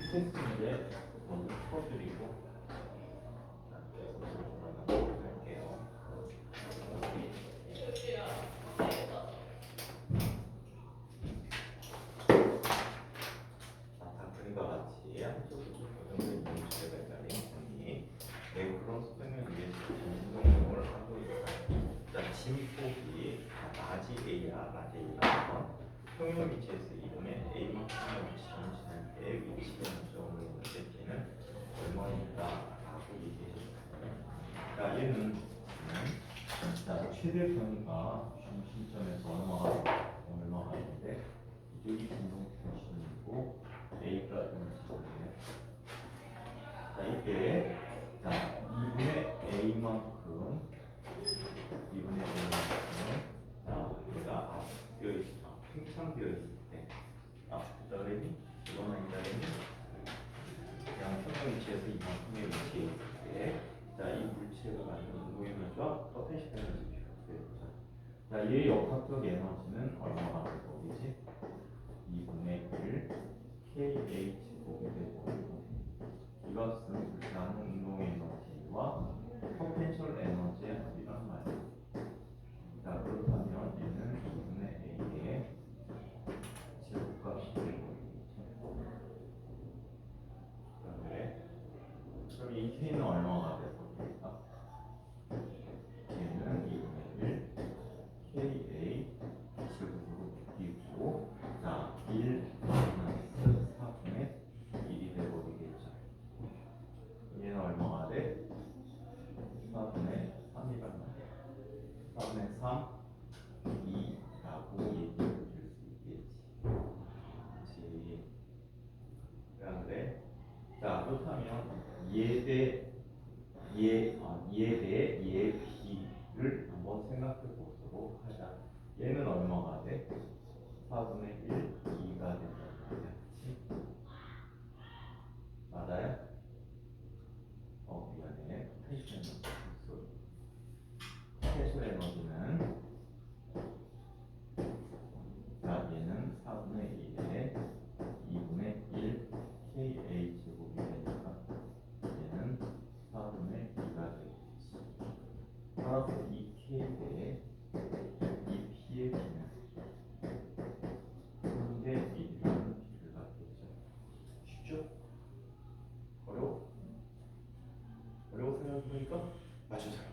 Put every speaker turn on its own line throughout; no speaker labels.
테스트 문제 먼저 풀어드리고 계속 돌아가도록 할게요. 자, 그림과 같이 한쪽으로 고정된 문제가 있다는 정리. 그런 수평을 위해서 진동을 하고 있어요. 자, 진폭이 라지 A야, 라지 A가 평형 위치에서 이동해 A만큼의 위치를 지날 때 위치 변경을 했을 때는 얼마입니까? 라고 얘기해줬어요. 자, 얘는 자, 최대 변이가 중심점에서 얼마가 있는데 이쪽이 진동 중심이고 A가 중심이에요. 자, 이때 자, 2분의 A만큼 자, 얘가 팽창되어 있을 때 그다음에 이건 아니다 그냥 평형 위치에서 이만큼의 위치에 있을 때 자, 이 물체가 가지고 운동 에너지와 포텐셜 에너지 비교해보자. 자, 얘의 역학적 에너지는 얼마가 될 거겠지? 2분의 1 kh 곱이 되고 이것은 불타는 운동 에너지와 포텐셜 에너지의 합이란 말이야. 자, 그렇다면 얘는 2분의 a의 제곱값이 되고 그럼 이 k는 얼마가 될 겁니까? 얘는 2분의 1 ka 제곱으로 바뀌고 자, 1 마이너스 4분의 1이 되버리겠죠. 얘는 얼마가 돼? 4분의 3이란 말이야. 4분의 3, 2라고 얘기해 줄 수 있겠지. 그렇지. 그래. 자, 그렇다면 얘 b를 한번 생각해 보도록 하자. 얘는 얼마가 돼? 4분의 1, 2가 된다는 거야. 그치? 맞아요? 미안해. 포텐셜 에너지는 자, 얘는 4분의 1에 2분의 1 kh 제곱이 되니까 얘는 4분의 2가 되겠지. 따라서 이 k에 이 p의 b는 3대 1이라는 비를 갖겠죠. 쉽죠? 어려워? 어려워 생각해보니까 맞춘 사람.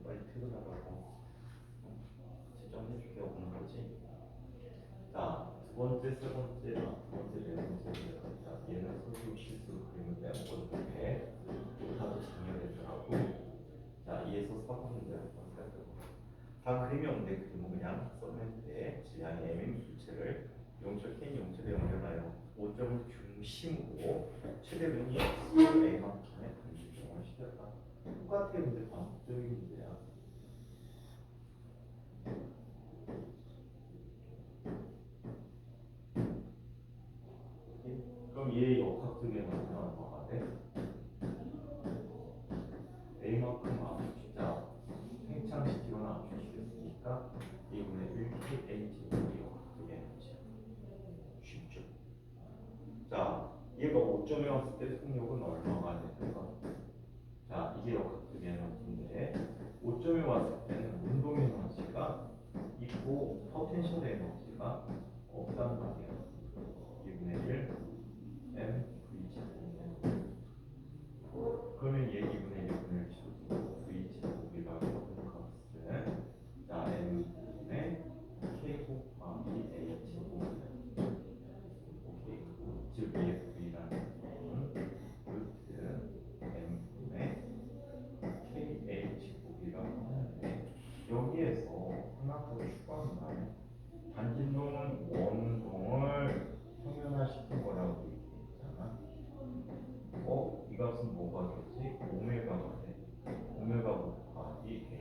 빨리 퇴근하라고 지정 해줄게 없는 거지. 자, 두 번째, 세 번째, 네 번째. 자, 얘는 솔직히 실수로 그림을 빼먹어도 돼. 다도 정렬해주라고. 자, 2에서 4번 문제 한번 살펴보자. 다 그림이 없는데 그림은 그냥 써면 돼. 질량의 m 물체를 용철 K인 용철에 연결하여 5점을 중심으로 최대 변이 A만큼의 반지점을 시켰다. 똑같아. 근데 반복적인 문제야. 그럼 얘의 역학적 에너지는 얼마가 돼? A만큼 압축시키자. 팽창시키거나 압축시켰으니까 2분의 1 kh 의 역학적 에너지야. 쉽죠? 자, 얘가 5점에 왔을 때 속력은 얼마가 될까? 자, 이게 역학적 에너지인데 5점에 왔을 때는 운동 에너지가 있고 포텐셜 에너지가 없단 말이야. 2분의 1 m v 제곱. 그러면 얘 2분의 1분의 1 제곱 v 제곱이라고 하는 값은 자, m 분의 k 곱하기 a 제곱. 오케이. 즉 v라는 건 루트 m분의 kh 제곱이라고 하는데 여기에서 하나 더 추가한다면 반진동은 원동을 평면화시킨 거라고 얘기했잖아. 이 값은 뭐가 되지? 오메가가 돼. 오메가 곱하기 a.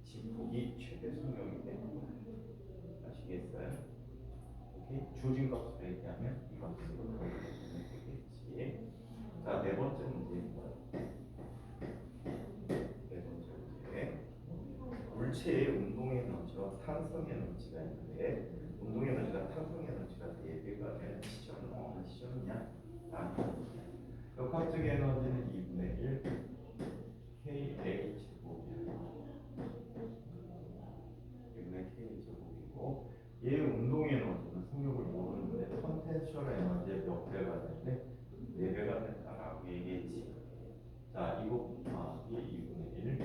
진폭이 최대 속력이 되는 거야. 아시겠어요? 오케이? 주어진 값으로 얘기하면 이 값으로 되면 되겠지. 자, 네 번째 문제입니다. 네 번째 문제. 물체의 운동 에너지와 탄성 에너지가 있는데 운동 에너지가 탄성 에너지가 4배가 되는 시점은 어느 시점이냐? 역학적 에너지는 2분의 1 KA 제곱이에요. 2분의 K 제곱이고 얘 운동 에너지는 속력을 모르는데 컨텐셜 에너지의 몇 배가 되는데 4배가 된다라고 얘기했지. 자, 이거 곱하기 2분의 1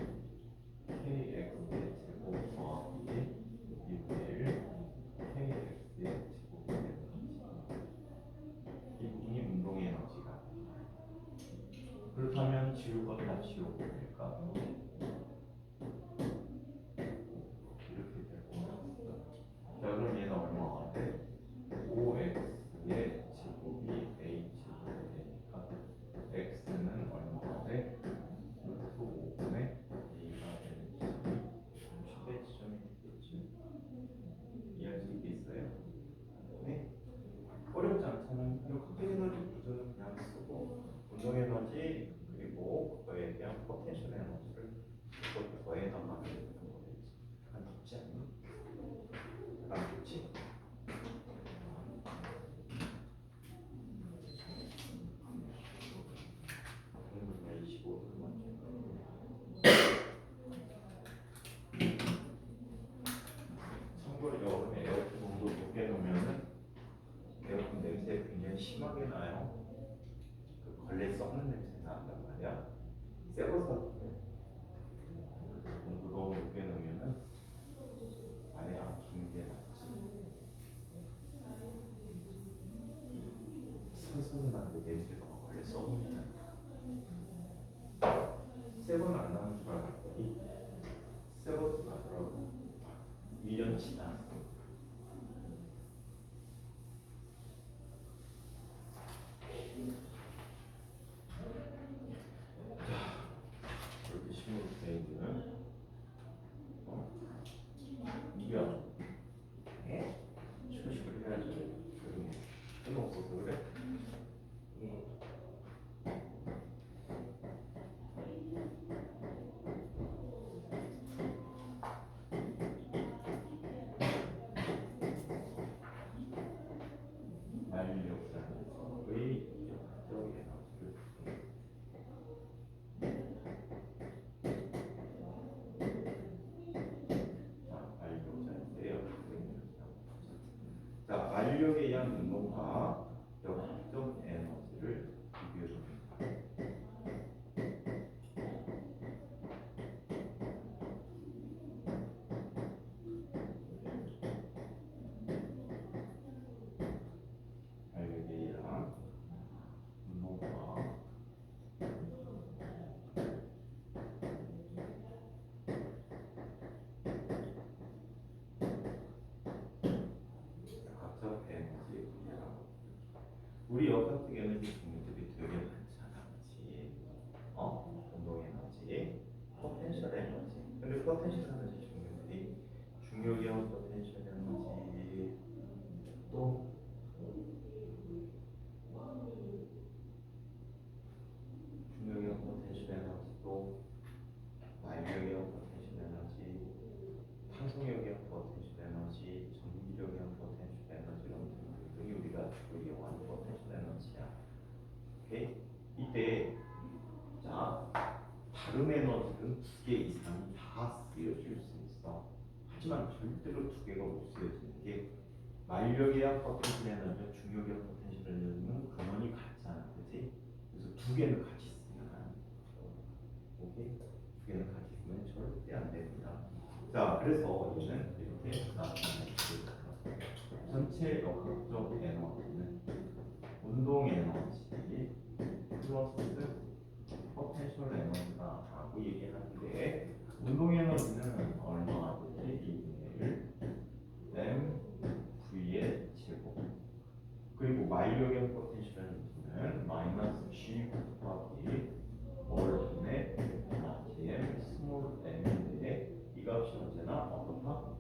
KX의 제곱 더하기 2분의 1 KX의 제곱이 되는 거지. 이 부분이 운동 에너지가. 그렇다면 지우고 다 지우고 될까? 이렇게 되고. 자, 그럼 얘는 얼마가 돼? 5x의 제곱이 a 제곱이 되니까 x는 얼마가 돼? 루트 5분의 a가 되는 지점이 최대 지점이 되겠지. 이해할 수 있겠어요? 네? 어렵지 않잖아요. 역학적 에너지 구조는 그냥 쓰고 운동 에너지 그리고 그거에 대한 포텐셜 에너지를 그거에다 맞는 거겠지. 약간 좋지 않니? 약간 좋지? 공부가 25분 맞죠? 참고로 여름에 에어컨 온도 높게 놓으면은 에어컨 냄새 굉장히 심하게 나요. 그 걸레 썩는 냄새 난단 말이야. 새거서 공부 너무 높게 놓으면은 안에 아픈 게 낫지. 설사는 나는데 냄새가 막 걸레 썩으면 새거는 안 나는 줄 알았더니 새것도 나더라고. 1년 지났어. 이렇게 식으로 돼 있는 이겨. 예? 식으로 해야지. 조용히. 돈 없어서 그래? 예. 만력상에서의 역학적 에너지를 자, 만력에 의한 운동과 역학적 에너지를 비교해줍니다. 만력에 의한 운동과 역학적 에너지 분야라고. 우리 역학적 에너지 종류들이 되게 많잖아, 그렇지? 운동 에너지, 포텐셜 에너지. 근데 포텐셜 에너지 종류들이 중력이형 포텐셜 에너지, 또 중력이형 포텐셜 에너지, 또 만력이형 포텐셜 에너지, 탄성력이형 포텐셜 에너지, 전기력이형 포텐셜 에너지 이런 등등이 우리가 주로 이용하는 포텐셜 에너지야. 오케이? 이때 자, 다른 에너지는 2개 이상이 다 쓰여질 수 있어. 하지만 절대로 2개가 못 쓰여지는 게 만력이야 포텐셜 에너지와 중력이야 포텐셜 에너지는 근원이 같잖아, 그렇지? 그래서 2개는 같이 쓰면 안 돼. 오케이? 2개는 같이 쓰면 절대 안 됩니다. 자, 그래서 얘는 이렇게 나타내겠습니다. 전체 역학적 에너지는 운동 에너지 플러스 포텐셜 에너지다라고 얘기하는데 운동 에너지는 얼마나 되지? 2분의 1 m v의 제곱. 그리고 마일력의 포텐셜 에너지는 마이너스 g 곱하기 월분의 gm 스몰 m인데 이 값이 언제나 어떻다?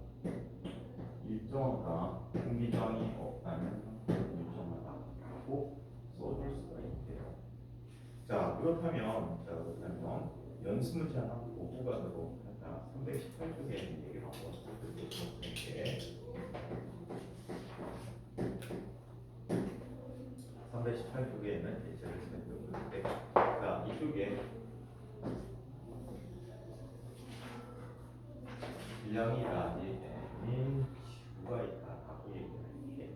일정하다. 공기장이 없다면 일정하다라고 써줄 수가 있대요. 자, 그렇다면 연습 문제 하나 보고 가도록 하자. 318쪽에 있는 얘기를 한번 듣고 볼게. 있는데, 자 이쪽에 질량이 라지 M인 지구가 있다라고 얘기할게.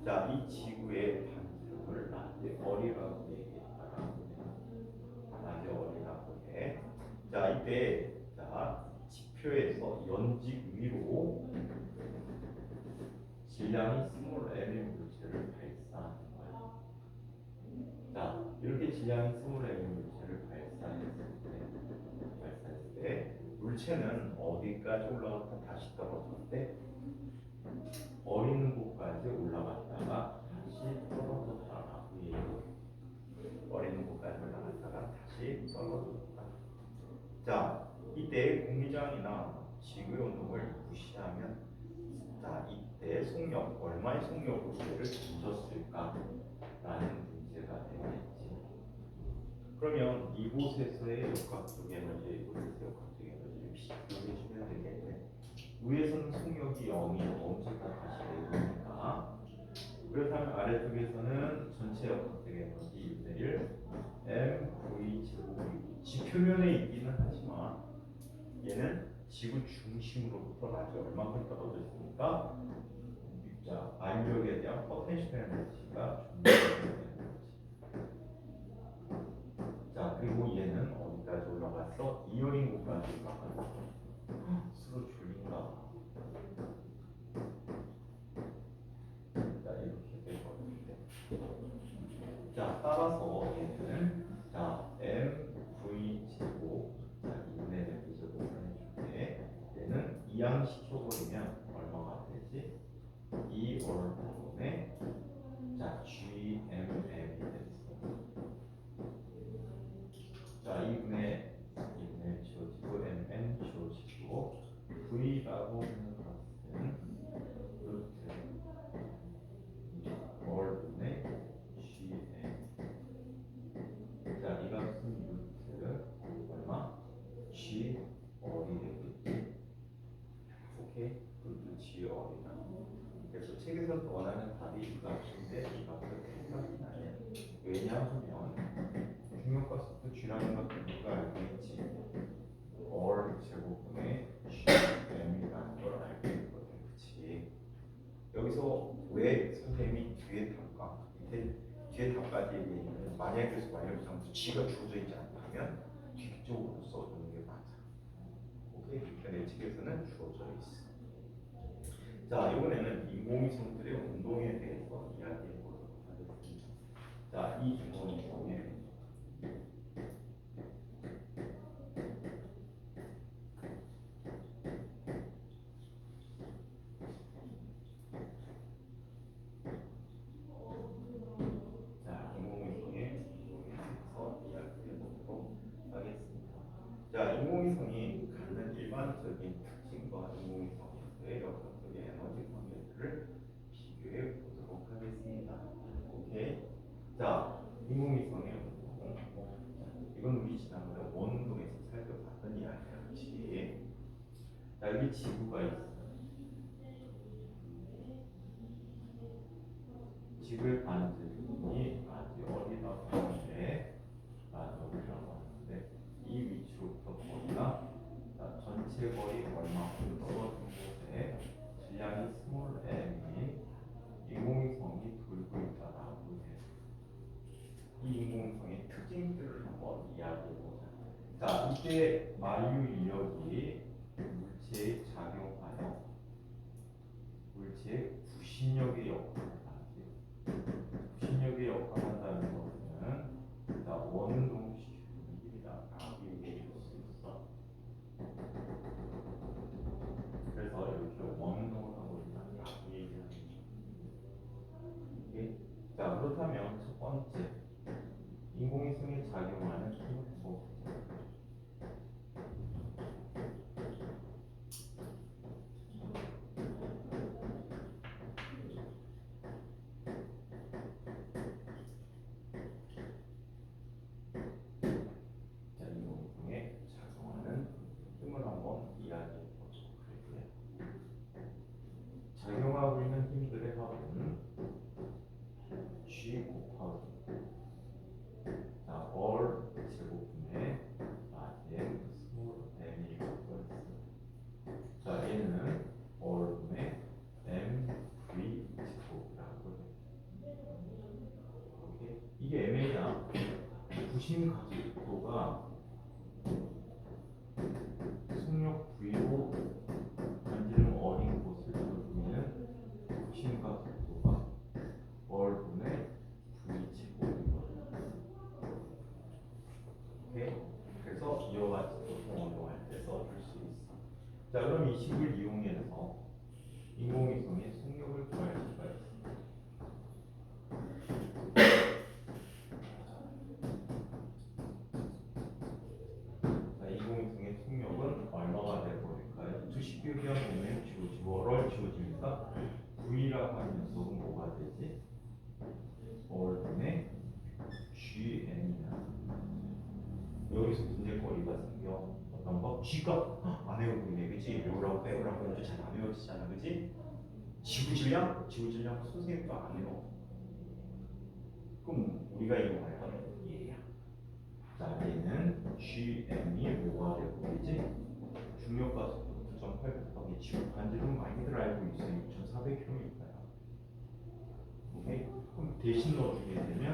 자, 이 지구의 반지름을 라지 어리라고 얘기했다라고 해. 라지 어리라고 해. 자, 이때 자 지표에서 연직 위로 질량이 스몰 m의 물체를 발사하는 거야. 자, 이렇게 질량이 스몰 m의 물체를 발사했을 때 물체는 어디까지 올라갔다 다시 떨어졌대? 어린 곳까지 올라갔다가 다시 떨어졌다라고 얘기해. 어린 곳까지 올라갔다가 다시 떨어졌다. 자, 이때 공기장이나 지구의 운동을 무시하면 자, 이때 속력, 얼마의 속력으로 얘를 던졌을까라는 문제가 되겠지. 그러면 이곳에서의 역학적 에너지, 이곳에서의 역학적 에너지를 비교해 주면 되겠네. 위에서는 속력이 0이 엄청나 다시 내리니까. 그렇다면 아래쪽에서는 전체 역학적 에너지 1대1 mv 제곱이고 지표면에 있기는 하지만 얘는 지구 중심으로부터 아주 얼마큼 떨어져 있으니까 자, 만력에 대한 포텐셜 에너지가 존재하는 거지. 자, 그리고 얘는 어디까지 올라갔어? 이어링 곳까지 올라갔어. 서로 줄인가? 자, 이렇게 되거든요. 자, 따라서 얘는 자, mv 제곱 자, 2분의 mv 제곱을 해줄게. 얘는 이항시켜버리면 얼마가 되지? 2 월분의 자, GMM이 됐어. 자, 2분의 지워지고 MN 지워지고 V라고 하는 것은 루트 월분의 GM. 자, 이 값은 루트 얼마? G 월이 되겠지. 오케이? 루트 G 월이다. 그래서 책에서 원하는 답이 이 값인데 이 값은 생각이 나요. 왜냐하면 중력가속도 G라는 것 누가 알고 있지? or 제곱분의 Gm이라는 걸 알고 있거든. 그치? 여기서 왜 선생님이 뒤에 답과 밑에 뒤에 답까지 얘기했냐면 만약에 그래서 만약에 G가 주어져 있지 않다면 뒤쪽으로 써주는 게 맞아. 오케이? 내 책에서는 주어져 있어. 자, 이번에는 인공위성들의 운동에 대해서 이야기해 보도록 하겠습니다. 자, 이 인공위성의 자, 인공위성이 갖는 일반적인 특징과 인공위성에서의 역학적인 에너지 관계들을 비교해 보도록 하겠습니다. 오케이. 자, 인공위성의 운동. 이건 우리 지난번에 원운동에서 살펴봤던 이야기야. 그렇지? 자, 여기 지구가 있어. 지구의 반지름이 아주 어리다고 하는데, 이 위치로부터 거리가 전체 거리 얼마큼 떨어진 곳에 질량이 스몰 m인 인공위성이 돌고 있다라고 해요. 이 인공위성의 특징들을 한번 이야기해보자. 자, 이때 만유 인력이 물체에 작용하여 물체의 부신력의 역할을 하지. 부신력의 역할을 한다는 것은 자, 원운동 그래서 이렇게 원운동을 하고 있다라고 얘기하는 거예요. 자, 그렇다면 첫 번째 인공위성에 작용하는 힘은 뭐? 부심 가속도가 속력 V로 반지름 어린 곳을 보이는 부심 가속도가 월분의 V 제곱이거든요. 오케이? 그래서 이와 같이 보통 운동할 때 써줄 수 있어. 자, 그럼 이 식을 이용해서 인공위성의 속력을 구할 수가 있어. 자, 인공위성의 속력은 얼마가 되어버릴까요? 두식 비교형 오면 월월 지워지니까 V라고 하는 녀석은 뭐가 되지? 월분의 GM이야. 여기서 문제거리가 생겨. 어떤 거? G가 안 외우고 그지? 외우라고 빼우라고 해도 잘 안 외워지잖아, 그지? 지구질량? 지구질량 선생님도 안 외워. 그럼 우리가 이용할 거는 얘야. 자, 얘는 GM이 뭐가 되고 있지? 중력가속도 9.8 지구 반지름 많이들 알고 있어요. 6,400km니까요. 오케이? 그럼 대신 넣어주게 되면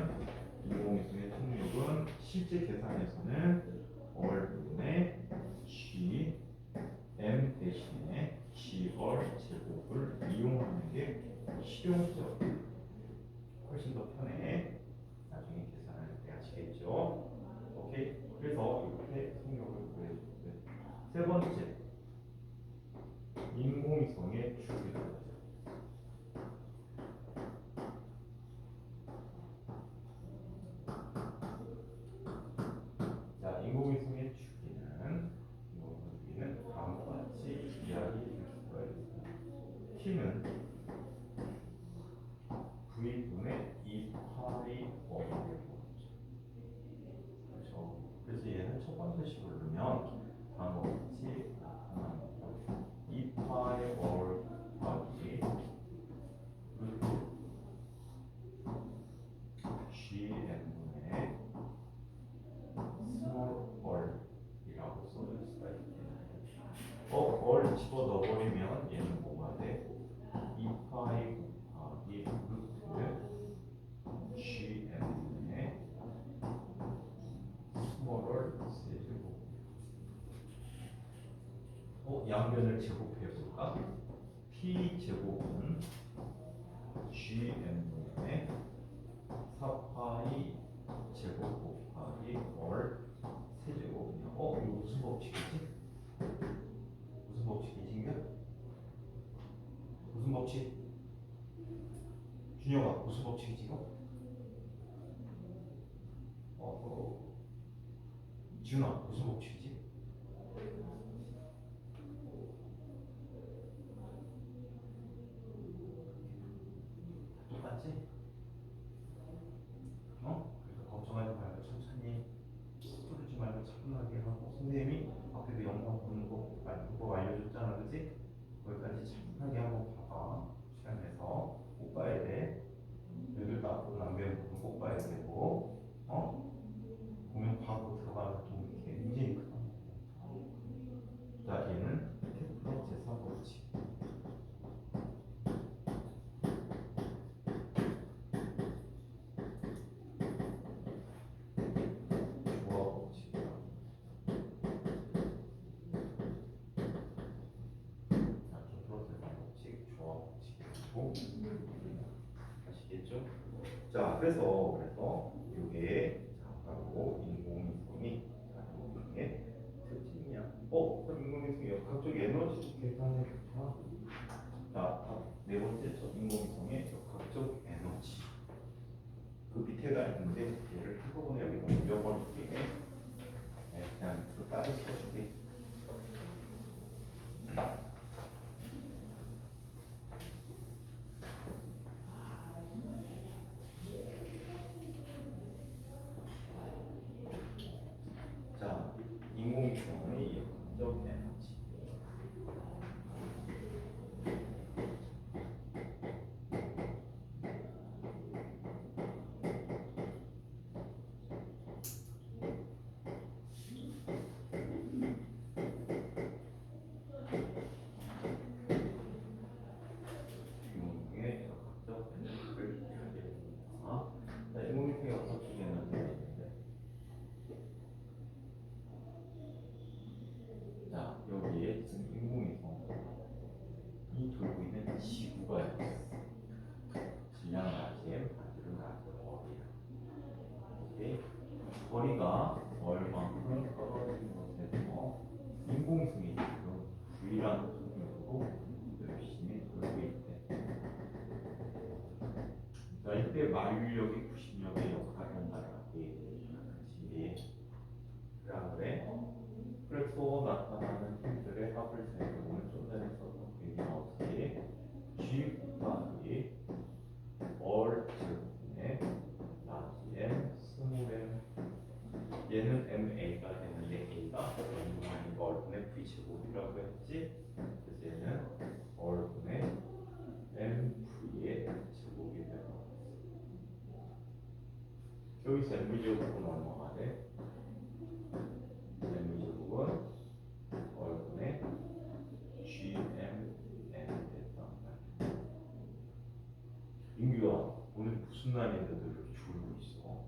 인공위성의 속력은 실제 계산에서는 월분의 G M 대신에 G월 제곱을 이용하는 게 실용적. 훨씬 더 편해. 나중에 계산할 때 아시겠죠? 오케이. 그래서 이렇게 속력을 구해주고요. 세 번째, 인공위성의 주기를. 자, 인공위성의 주기는 다음과 같이 이야기해 줄 수가 있습니다. T는 V분의 2파이 어머니고. 그렇죠. 그래서 얘는 첫 번째 식으로 넣으면 다음과 같이 나타납니다. 2파이 월 더하기 루트 GM분의 스몰 월이라고 써줄 수가 있겠네요. 월 집어 넣어버리면 얘는 뭐가 돼? 2파이 곱하기 루트 GM분의 스몰 월 세제곱. 양변을 제곱해볼까? P 제곱은 GM분의 4파이 제곱 곱하기 월 세제곱이냐? 이거 무슨 법칙이지? 무슨 법칙이지? 무슨 법칙? 준혁아, 무슨 법칙이지 이거? 지훈아, 무슨 법칙이지? 똑같지? 그래서 걱정하지 말고 천천히 뚫지 말고 차분하게 하고, 선생님이 앞에도 영상 보는 거 방법 알려줬잖아, 그치? 거기까지 차분하게 한번 봐봐. 시간 내서 꼭 봐야 돼. 여기를 딱 남겨놓고 꼭 봐야 되고, 보면 바로 들어가는 좀 이렇게 굉장히 크다. 자, 얘는 케플러 제3법칙. 아시겠죠? 자, 그래서 이게 바로 인공위성이 이게 특징이야. 인공위성의 역학적 에너지 계산해 좋다. 자, 네 번째 인공위성의 역학적 에너지. 그 밑에가 있는데 얘를 한꺼번에 여기다 올려버릴게. 그냥 그 따로 써주게. 자, 인공위성의 역학적 에너지. 인공위성의 역학적 에너지를 이야기합니다. 자, 인공위성의 역학적 에너지가 있는데 지구가 있어. 질량 라지엠 반지름 라지 어리야. 오케이. 거리가 얼만큼 떨어진 곳에서 인공승이 지금 V라는 속력으로 열심히 돌고 있대. 자, 이때 만류력이 90력의 역할을 한다라고 얘기해주잖아. 그치? 그래 그래? 그래서 나타나는 힘들의 합을 세고 오늘 좀 전에 썼던 그 얘기는 어떻게 G 곱하기 얼트의 라지 M 스몰 M 얘는 MA가 되는데 A가 M분의 얼분의 V 제곱이라고 했지. 그래서 얘는 얼분의 MV의 제곱이 되고 여기서 MV 제곱은 얼마가 돼? MV 제곱은 얼분의 GMN이 됐단 말이야. 인규야, 오늘 무슨 날인데 너 이렇게 졸고 있어?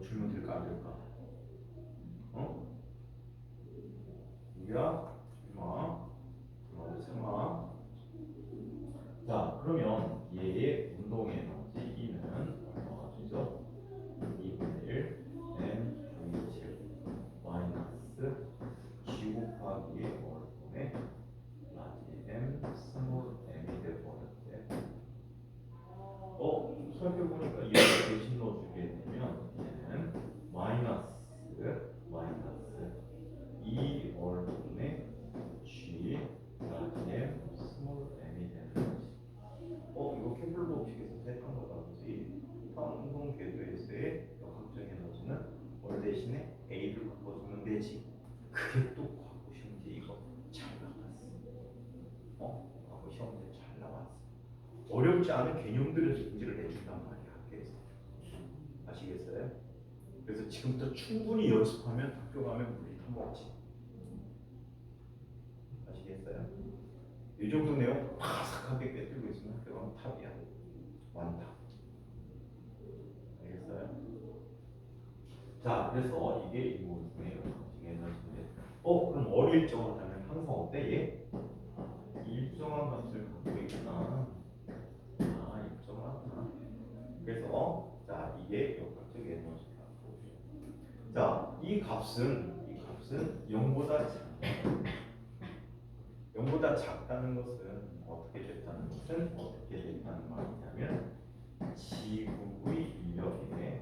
줄면 될까 안 될까? 어? 인규야, 줄마. 줄마. 자, 그러면 얘의 운동 에너지 E는 얼마가 되죠? 2분의 1 M V 제곱 마이너스 G 곱하기 얼분의 라지 M 스몰 M이 되버렸대. 살펴보니까 이렇게 대신 넣어주게 되면 얘는 마이너스 2 얼분의 G 라지 M 스몰 M이 되는 거지. 이거 케플러 법칙에서 했던 거다 보지. 운동 궤도에서의 역학적 에너지는 월 대신에 A를 바꿔주면 되지. 그게 또 과거 시험제 이거 잘 나왔어. 과거 시험제 잘 나왔어. 어렵지 않은 개념들에서 문제를 내준단 말이야. 학교에서. 아시겠어요? 그래서 지금부터 충분히 연습하면 학교 가면 물리 탐먹지. 아시겠어요? 이 정도 내용 바삭하게 꿰뚫고 있으면 학교 가면 탑이야. 완탑. 알겠어요? 자, 그래서 이게 인공지능의 역학적 에너지인데 그럼 어일정하다면 항상 어때? 얘? 일정한 값을 갖고 있구나. 일정하구나. 그래서 자, 이게 역학적 에너지라고. 자, 이 값은 0보다 작다. 0보다 작다는 것은 어떻게 됐다는 말이냐면 지구의 인력에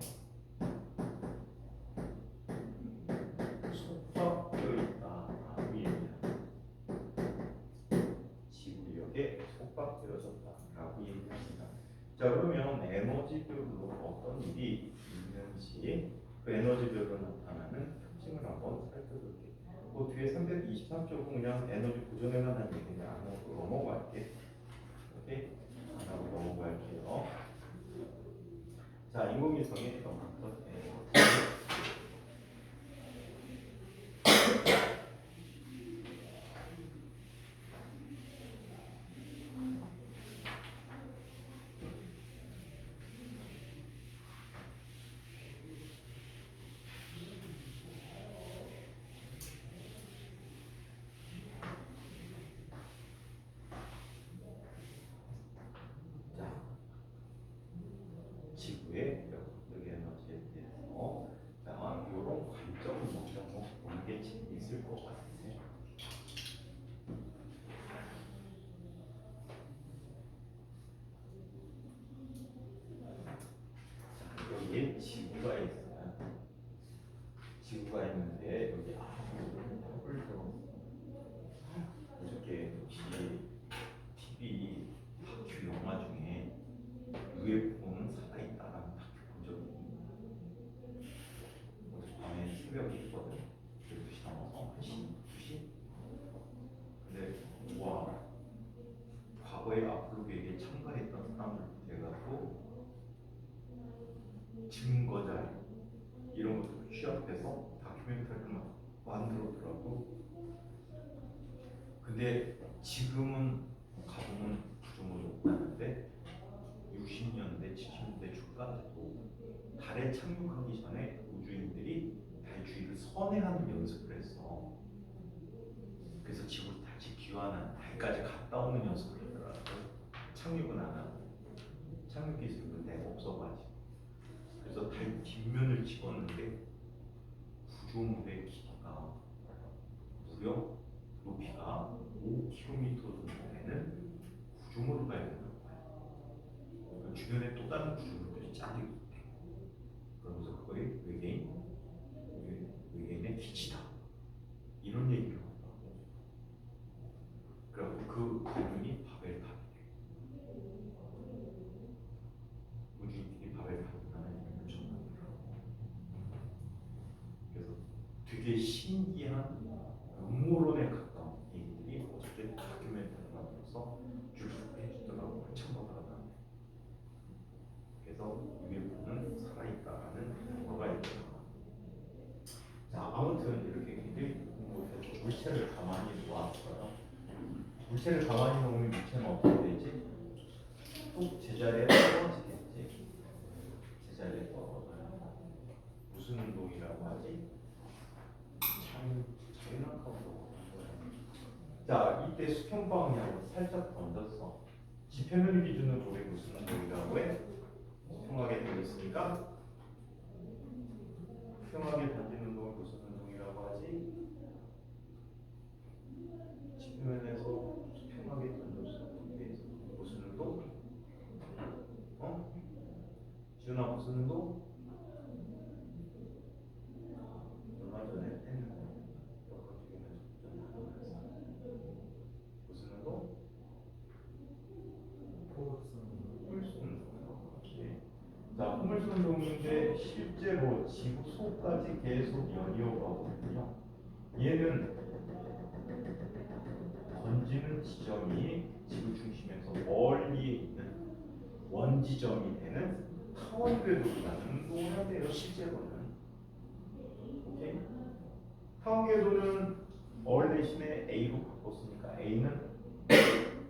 속박되어 있다라고 얘기합니다. 지구력에 속박되어졌다라고 얘기합니다. 자, 그러면 에너지별로 어떤 일이 있는지 그 에너지별로 나타나는 특징을 한번 살펴볼게요. 뒤에 323쪽은 그냥 에너지 보존에만 한 얘기는 안 하고 넘어갈게. 오케이? 안 하고 넘어갈게요. 자, 인공위성의 역학적 에너지. 지구의 역학적 에너지에 대해서 이런 관점을 먼저 보는 게 재미있을 것 같아요. 여기에 지구가 있어요. 지구가 있는데 여기 벽을 들었어. 어저께 혹시 TV 다큐 영화 중에 UFO는 살아있다라는 다큐 본 적이 있니? 어젯밤에 새벽에 있거든. 12시 넘어서 1시, 2시. 근데 와, 과거에 아폴로계에 참가했던 사람들 돼가지고 증거자 이런 것도 취합해서 다큐멘터리를 만들었더라고. 근데 지금은 가보면 부정을 못하는데 60년대, 70년대 중반에도 달에 착륙하기 전에 우주인들이 달 주위를 선회하는 연습을 했어. 그래서 지구를 다시 귀환한 달까지 갔다 오는 연습을 하더라고. 착륙은 안 하고 착륙 기술은 내가 없어가지고 그래서 달 뒷면을 찍었는데 구조물의 길이가 무려 높이가 5km 정도 되는 구조물을 발견한 거야. 그러니까 주변에 또 다른 구조물들이 쫙 있대. 그러면서 그거의 외계인의 기치다. 이런 얘기를 한다고. 그리고 그 발견이 바벨탑이에요. 우주인들이 바벨탑이라는 이름을 정하더라고. 그래서 되게 신기한 음모론에 가까운 얘기들이 어떻게 다큐멘터리가 나와서 쭉 해주더라고요. 첨부하다. 그래서 UFO는 살아있다라는 근거가 있다. 자, 아무튼 이렇게 굉장히 물체를 가만히 놓았어요. 물체를 가만히 놓으면 물체는 어떻게 되지? 또 제자리에 떨어지겠지. 제자리에 떨어져요. 무슨 운동이라고 하지? 장난감으로. 자, 이때 수평 방향으로 살짝 던졌어. 지표면 기준으로 우리 무슨 운동이라고 해? 수평하게 되어 있으니까 수평하게 던지는 운동을 무슨 운동이라고 하지? 지표면에서 수평하게 던졌어. 무슨 운동? 지훈아 무슨 운동? 얼마 전에 했는데 무슨 운동? 포물선 운동. 자, 포물선 운동인데 실제로 지구 속까지 계속 연이어가거든요. 얘는 던지는 지점이 지구 중심에서 멀리 있는 원지점이 되는 타원 궤도라는 운동을 해야 돼요. 실제로는. 오케이? 타원 궤도는 얼 대신에 A로 바꿨으니까 A는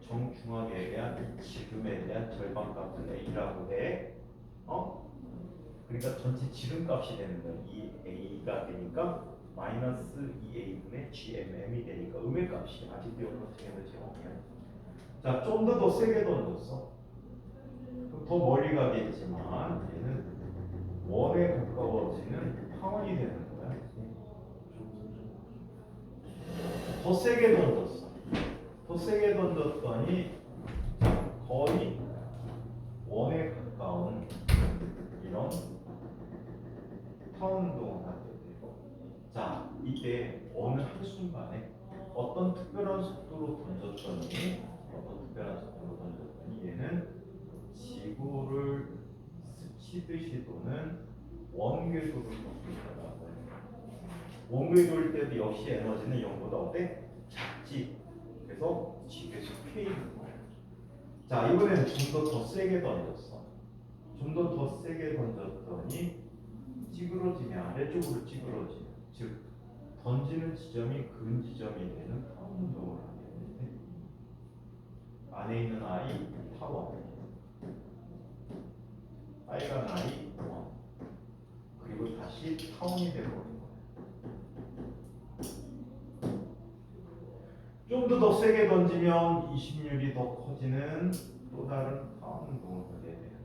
정중앙에 대한 지름에 대한 절반값을 A라고 해. 그러니까 전체 지름값이 되는 거야. 이 A가 되니까 마이너스 2A분의 GMM이 되니까 음의 값이 아직 기억하시는 제곱이야. 자, 좀 더 세게 던졌어. 더 멀리 가겠지만 얘는 원에 가까워지는 타원이 되는 거야. 더 세게 던졌어. 더 세게 던졌더니 거의 원에 가까운 이런 타원 운동을 하게 되고, 자, 이때 어느 한순간에 어떤 특별한 속도로 던졌더니 얘는 지구를 스치듯이 도는 원궤도를 걷고 있다고 해요. 원궤도일 때도 역시 에너지는 0보다 어때? 작지. 그래서 지구에서 피해 있는 거예요. 자, 이번에는 좀 더 세게 던졌어. 좀 더 세게 던졌더니 찌그러지면 아래쪽으로 찌그러지면, 즉 던지는 지점이 근 지점이 되는 타원 운동을 하게 되는데, 안에 있는 I 타원, 빨간 I 원, 그리고 다시 타원이 되버린 거예요. 좀 더 세게 던지면 20률이 더 커지는 또 다른 타원 운동을 하게 돼요.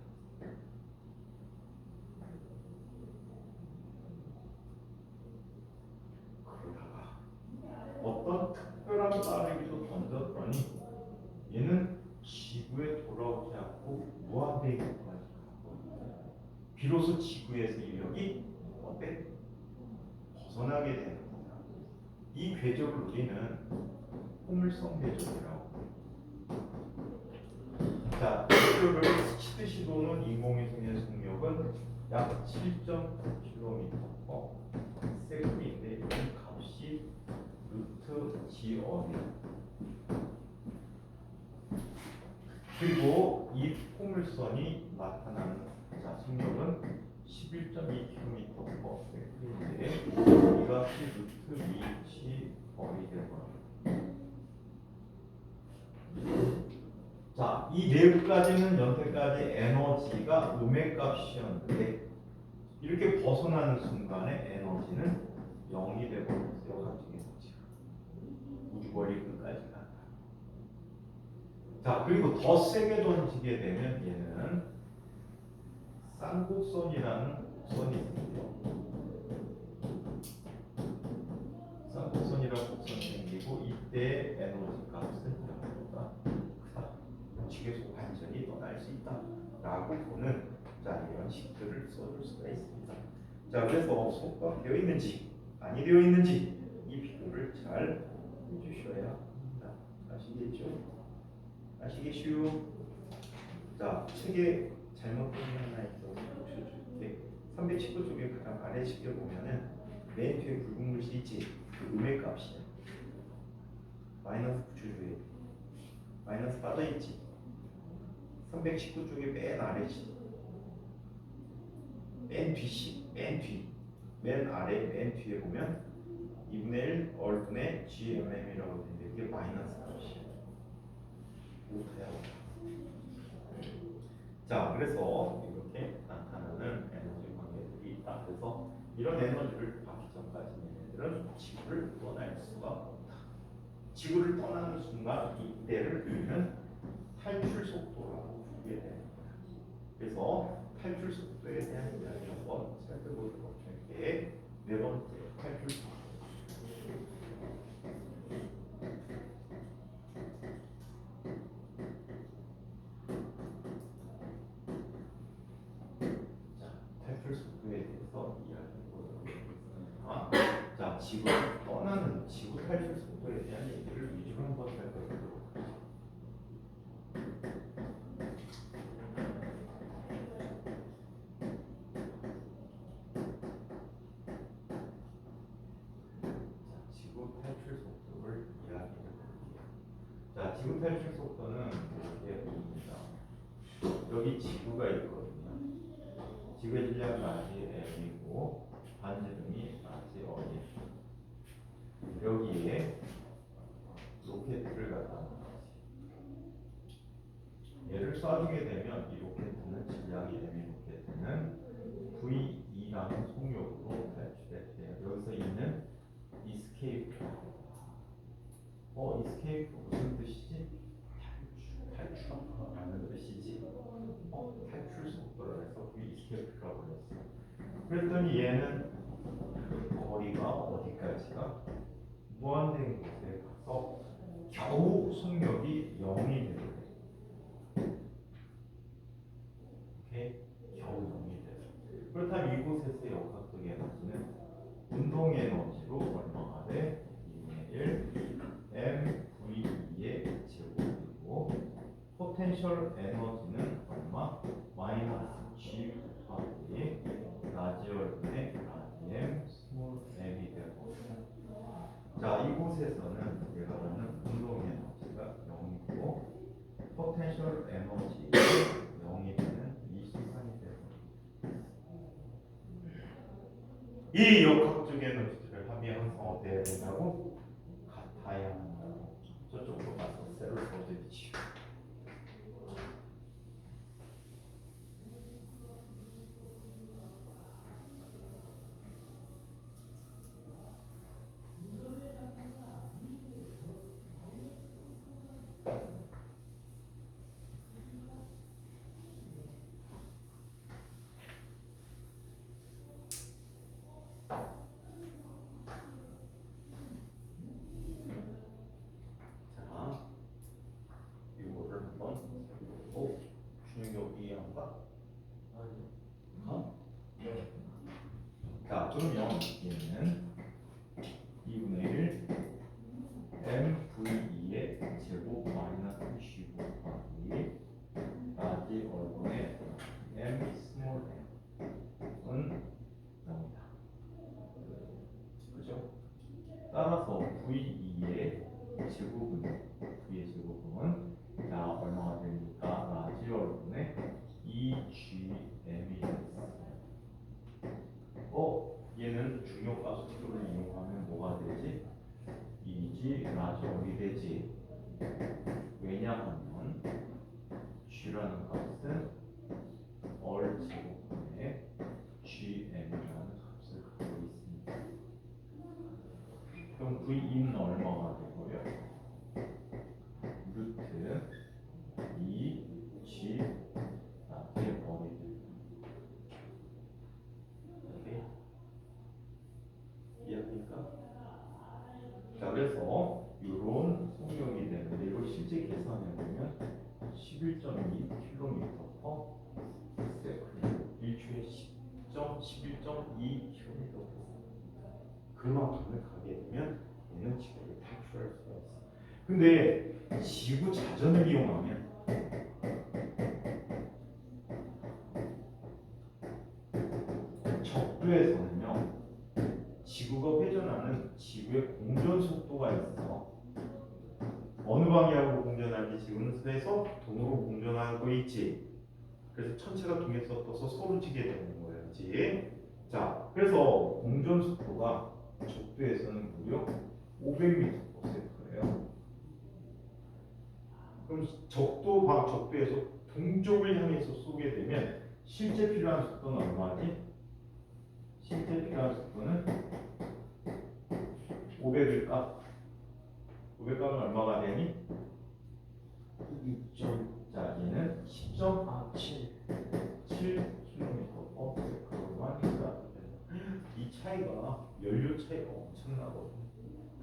그러다가 어떤 특별한 빠르기로 던졌더니 얘는 지구에 돌아오지 않고 무한대기까지 가고, 비로소 지구에서 이력이 어때? 벗어나게 되는 거야. 이 궤적을 우리는 포물선 궤적이라고. 자, 지구를 스치듯이 도는 인공위성의 속력은 약 7.9km/s인데 이 값이 루트 G어입니다. 그리고 이 포물선이 나타나는 속력은 11.2km/s인데 이 값이 루트 G어이 되고요. 자, 이 내부까지는 여태까지 에너지가 음의 값이었는데 이렇게 벗어나는 순간에 에너지는 0이 되버렸어요. 갑자기 우주 머리 끝까지 간다. 자, 그리고 더 세게 던지게 되면 얘는 쌍곡선이라는 선이 있고요. 쌍곡선이라는 곡선이 생기고 이때 에너지 값은 이거보다 크다. 지계속 완전히 떠날 수 있다. 라고 보는 자 이런 식들을 써줄 수가 있습니다. 자 그래서 속도가 되어 있는지 아니 되어 있는지 이 비교를 잘 해주셔야 합니다. 아시겠죠? 아시겠슈? 자 책에 잘못된 게 하나 있어서 고쳐줄게. 319쪽에 가장 아래 식을 보면은 맨 뒤에 붉은 글씨 있지? 그 음의 값이야. 마이너스 붙여줘야 돼. 마이너스 빠져있지? 319쪽에 맨 아래지. 맨 뒤시, 맨 아래, 맨 뒤에 보면 2분의 1 얼분의 GMM이라고 되는데 이게 마이너스 값이야. 오타야. 자, 그래서 이렇게 나타나는 에너지 관계들이 있다. 그래서 이런 에너지를 받기 전까지 얘네들은 지구를 떠날 수가 없다. 지구를 떠나는 순간 이때를 우리는 탈출 속도라고 부르게 되는 거야. 그래서 탈출 속도에 대한 이야기 한번 살펴보도록 할게. 네 번째 탈출 속도. 자, 탈출 속도에 대해서 이야기해 보도록 하겠습니다. 자, 지구를 떠나는 지구 탈출 속도에 대한 얘기를 위주로 한번 살펴보도록 하죠. 지구 탈출 속도를 이야기해 볼게요. 자, 지구 탈출 속도는 이렇게 봅니다. 여기 지구가 있거든요. 지구의 질량 낮이 m이고 반지름이 낮이 어이. 여기에 로켓을 갖다 놓지. 얘를 쏴주게 되면 이 로켓은 질량이 m인 로켓은 V2라는 속력으로 탈출해요. 여기서 있는 이스케이프. 이스케이프 무슨 뜻이지? 탈출하는 뜻이지. 탈출 속도를 해서 그 이스케이프라고 했어. 그랬더니 얘는 그 거리가 어디까지가 무한된 곳에 가서 겨우 속력이 0이 되게 돼. 오케이? 겨우 0이 돼. 그렇다면 이곳에서의 역학적 에너지는 운동 에너지로 얼마가 돼? 2분의 1 mv2의 제곱이고 포텐셜 에너지는 얼마? 마이너스 g 곱하기 라지 얼분의 라지 m 스몰 m이 되고 자 이곳에서는 우리가 아는 운동 에너지가 0이고 포텐셜 에너지 0이 되는 이 시간이 되고 이 역학적 에너지들을 합이 항상 어때야 된다고? 같아야 한다고. 저쪽으로 가서 셀을 써드리지. 자, 그러면 얘는 2분의 1 mv2의 제곱 마이너스 g 곱하기 라지 얼분의 m 스몰 m은 0이다. 그죠? 따라서 v2의 제곱은 자 얼마가 됩니까? 라지 얼분의 2gm이 됐어. 얘는 중요가 수를 이용하면 뭐가 되지? 2g 라지 얼이 되지. 왜냐하면 g라는 값은 얼 제곱분의 gm이라는 값을 갖고 있습니다. 그럼 v는 얼마가 되고요? 루트 11.2km/s. 일초에 11.2km. 그만큼을 가게 되면 얘는 지구를 탈출할 수가 있어. 근데 지구 자전을 이용하면 적도에서는요, 지구가 회전하는 지구의 공전 속도가 있어. 어느 방향으로 공전하는지 지구는 해서 동으로 공전하고 있지. 그래서 천체가 동에 섞어서 서로지게 되는 거였지. 자, 그래서 공전 속도가 적도에서는 무려 500m/s예요. 그럼 적도에서 동쪽을 향해서 쏘게 되면 실제 필요한 속도는 얼마지? 실제 필요한 속도는 500일까? 500값은 얼마가 되니? 6점. 자, 얘는 10.7km/s만 있어야 돼. 이 차이가 연료 차이가 엄청나거든.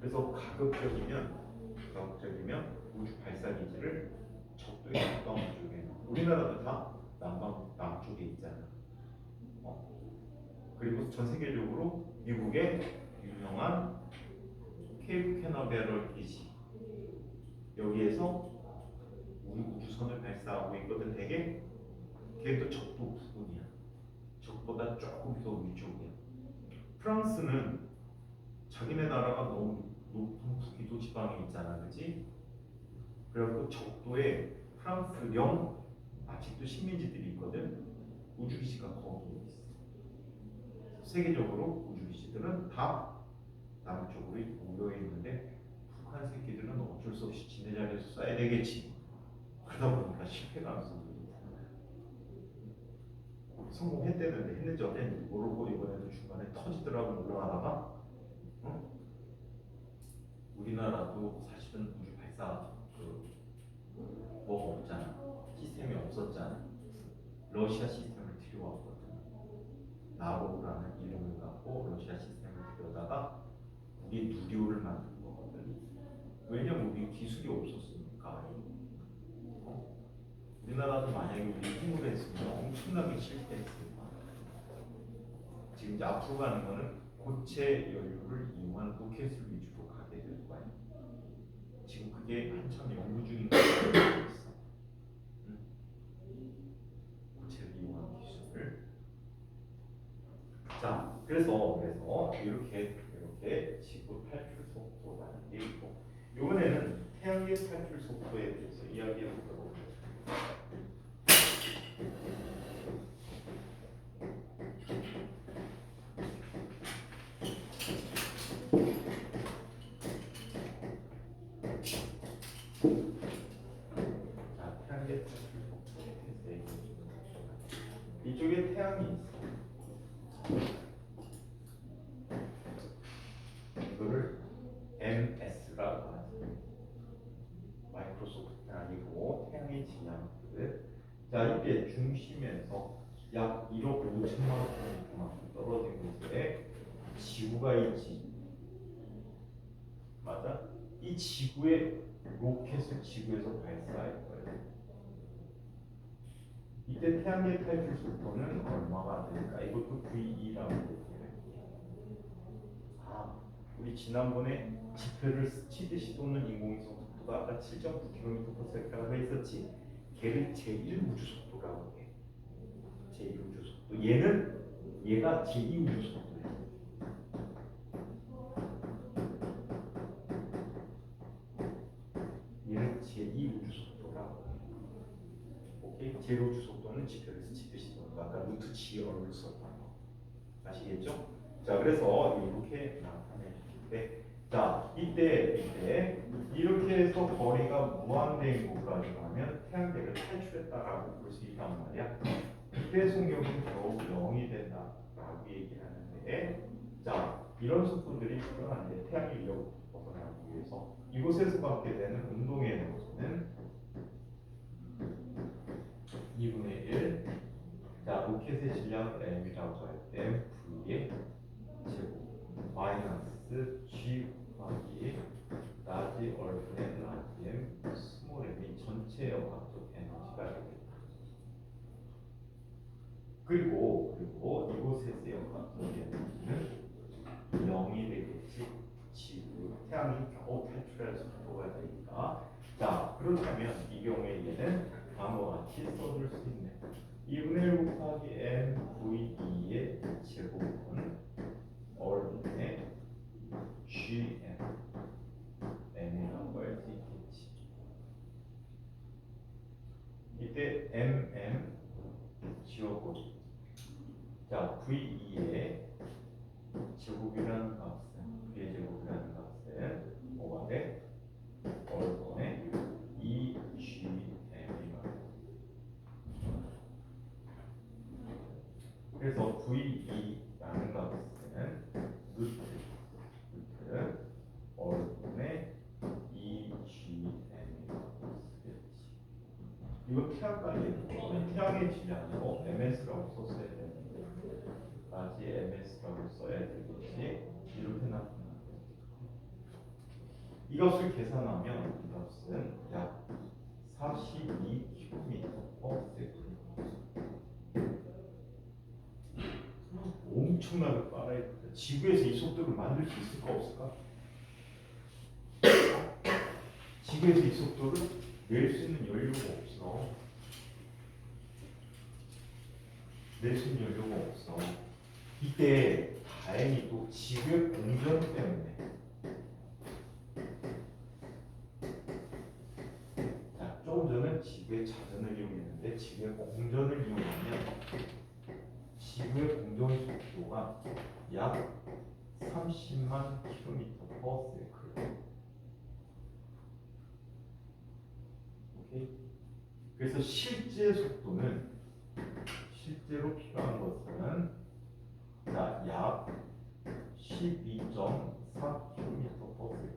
그래서 가급적이면 우주 발사 기지를 적도에 가까운 쪽에, 우리나라도 다 남쪽에 있잖아. 그리고 전 세계적으로 미국의 유명한 케이프 캐나베럴 기지, 여기에서 우리 우주선을 발사하고 있거든. 걔도 적도 부근이야. 적보다 조금 더 위쪽이야. 프랑스는 자기네 나라가 너무 높은 북위도 지방에 있잖아, 그렇지? 그래갖고 적도에 프랑스령 아직도 식민지들이 있거든. 우주기지가 거기에 있어. 세계적으로 우주기지들은 다 남쪽으로 모여 있는데 북한 새끼들은 어쩔 수 없이 지네 자리에서 쏴야 되겠지. 그러다 보니까 실패 가능성이 있잖아요. 성공했대는데 했는지 어땠는지 모르고 이번에도 중간에 터지더라고 올라가다가. 우리나라도 사실은 우주 발사 뭐가 없잖아. 시스템이 없었잖아. 러시아 시스템을 들여왔거든. 나로라는 이름을 갖고 러시아 시스템을 들여다가 우리 누리호를 만든 거거든. 왜냐면 우리 기술이 없었으니까. 우리나라도 만약에 우리 힘으로 했으면 엄청나게 실패했을 거야. 지금 이제 앞으로 가는 거는 고체 연료를 이용한 로켓을 위주로 가게 될 거야. 지금 그게 한참 연구 중인 거라고 알고 있어. 고체를 이용한 기술을. 자, 그래서 이렇게 지구 탈출 속도라는 게 있고, 이번에는 태양계 탈출 속도에 대해서 이야기해 보도록 하겠습니다. 자, 태양계 탈출 속도에 대해서 얘기해 보도록 하겠습니다. 이쪽에 태양이 있어. 이거를 MS라고 하죠. 마이크로소프트는 아니고 태양의 진양들. 자, 이게 중심에서 약 1억 5천만 킬로미터만큼 떨어진 곳에 지구가 있지. 맞아? 이 지구에 로켓을 지구에서 발사할 거예요. 이때 태양계 탈출 속도는 얼마가 될까? 이것도 VE라고 얘기해요. 우리 지난번에 지표를 스치듯이 도는 인공위성 속도가 아까 7.9km/s라고 했었지. 걔를 제1우주 속도라고 해. 제1우주 속도. 얘가 제2우주 속도야. 얘는 제2우주 속도라고 해. 오케이? 제1우주 속도는 지표를 스치듯이 도는 거. 아까 루트 G를 썼던 거. 아시겠죠? 자, 그래서 이렇게 나타내는데, 자, 이때 이렇게 해서 거리가 무한대인 곳까지 가면 태양계를 탈출했다라고 볼 수 있단 말이야. 이때 속력은 겨우 0이 된다라고 얘기를 하는데, 자, 이런 속도들이 필요한데 태양의 위력을 벗어나기 위해서 이곳에서 받게 되는 운동의 에너지는 2분의 1. 자, 로켓의 질량을 m이라고 할 때 V의 제곱 마이너스 G 곱하기 라지 얼픈의 라지 M 스몰 테오렘이 전체 역학적 에너지가 되겠다. 그리고 이곳에서의 역학적 에너지는 0이 되겠지. 지구, 태양이 겨우 탈출할 속도가 되니까. 자, 그렇다면 이 경우에 얘는 다음과 같이 써줄 수 있네. 2분의 1 곱하기 mv의 제곱은 얼분의 gm m이라고 할 수 있겠지. 이때 mm 지웠고, 자 v2의 제곱이라는 값은 v의 제곱이라는 값은 뭐가 돼? 얼분의 2gm이가. 그래서 v2라는 값은 루트 얼분의 2gm이라고 쓰겠지. 이거 태양까지 태양의 질이 아니고 ms라고 썼어야 되는데 까지 ms라고 써야 되겠지. 이렇게 나타나요. 이것을 계산하면 이 값은 약 42km/s. 엄청나게 빠르다. 지구에서 이 속도를 만들 수 있을까 없을까? 지구에서 이 속도를 낼 수 있는 연료가 없어. 낼 수 있는 연료가 없어. 이때 다행히 또 지구의 공전 때문에. 자, 조금 전에 지구의 자전을 이용했는데 지구의 공전을 이용하면 지구의 공전 속도가 약 30만 km/s. 오케이? 그래서 실제 속도는 실제로 필요한 것은 약 12.4km/s가 필요해요.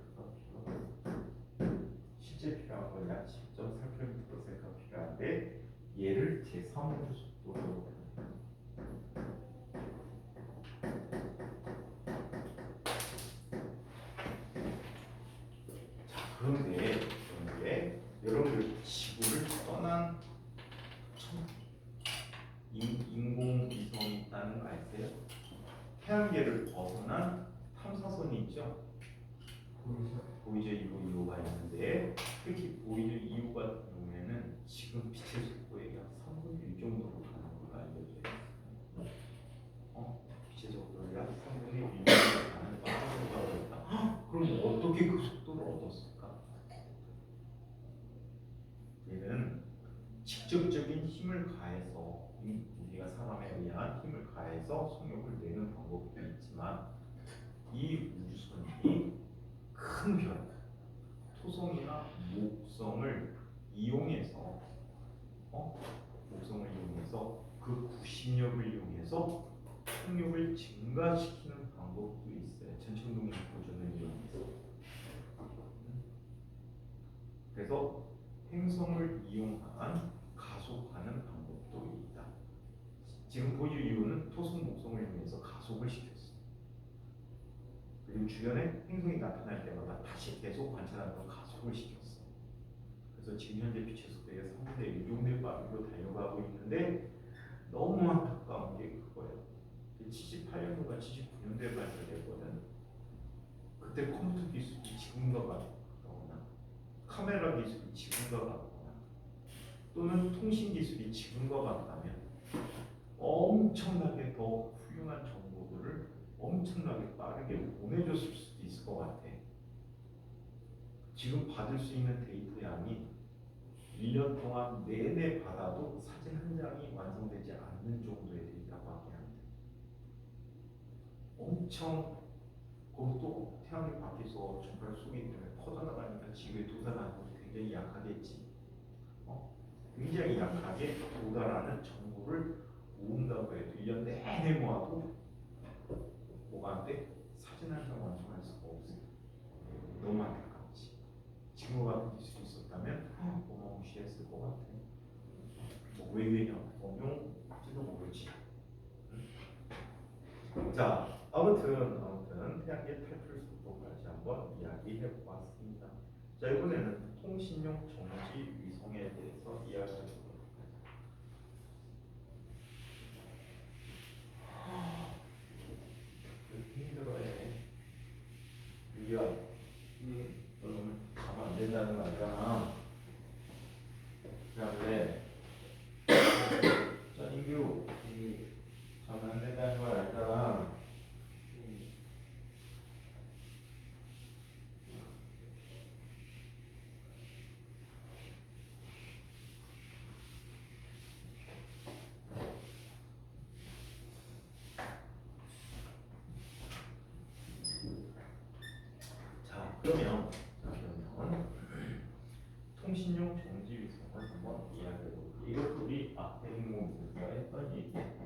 실제 필요한 건 약 10.4km/s가 필요한데 얘를 제3의 속도로 그런데 여러분들 지구를 떠난 인공위성이 있다는 거 아세요? 태양계를 벗어난 탐사선이 있죠. 보이저 2호가 있는데 특히 보이저 2호 같은 경우에는 지금 빛의 속도의 약 3분의 1 정도로 가는 걸로 알려져 있어요. 빛의 속도를 약 3분의 1 정도로 가는 빠르다고 했다. 그럼 어떻게 그 속도를 얻었을까? 얘는 직접적인 힘을 가해서 우리가 사람에 의한 힘을 가해서 속력을 내는 방법도 있지만 이 우주선이 큰 별, 토성이나 목성을 이용해서 그 구심력을 이용해서 속력을 증가시키는 방법도 있어요. 전천동력 보존을 이용해서. 그래서 행성을 이용한 가속하는 방법도 있다. 지금 보이저 2호는 토성, 목성을 이용해서 가속을 시켰어. 그리고 주변에 행성이 나타날 때마다 다시 계속 관찰하면서 가속을 시켰어. 그래서 지금 현재 빛의 속도가 3분의 1 정도의 빠르기로 달려가고 있는데 너무 안타까운 게 그거예요. 78년도가 79년도에 발표됐거든. 그때 컴퓨터 기술이 지금과 같거나 카메라 기술이 지금과 같거나 또는 통신 기술이 지금과 같다면 엄청나게 더 훌륭한 정보들을 엄청나게 빠르게 보내줬을 수도 있을 것 같아. 지금 받을 수 있는 데이터 양이 1년 동안 내내 받아도 사진 한 장이 완성되지 않는 정도의 데이터밖에 안 돼. 엄청 그것도 태양의 밖에서 정말 속이 때문에 퍼져나가니까 지구에 도달하는 것이 굉장히 약하겠지. 굉장히 약하게 도달하는 정보를 모은다고 해도 1년 내내 모아도 뭐가 안 돼? 사진 한 장 완성할 수가 없어요. 너무 안타깝지. 지금 같은 기술이 있었다면 어마무시했을 것 같아. 외계인형 응용할지도 모르지. 자, 아무튼 태양계 탈출 속도까지 한번 이야기해 보았습니다. 자, 이번에는 통신 통신용 정지 위성에 대해서 이야기하도록 하겠습니다. 이렇게 힘들어해. 유리야, 너는 가면 안 된다는 거 알잖아. 그런데 전인규 가면 안 된다는 걸 알잖아. 그러면 통신용 정지 위성을 한번 이야기해볼게요. 이것도 우리 앞에 인공위성과 했던 얘기예요.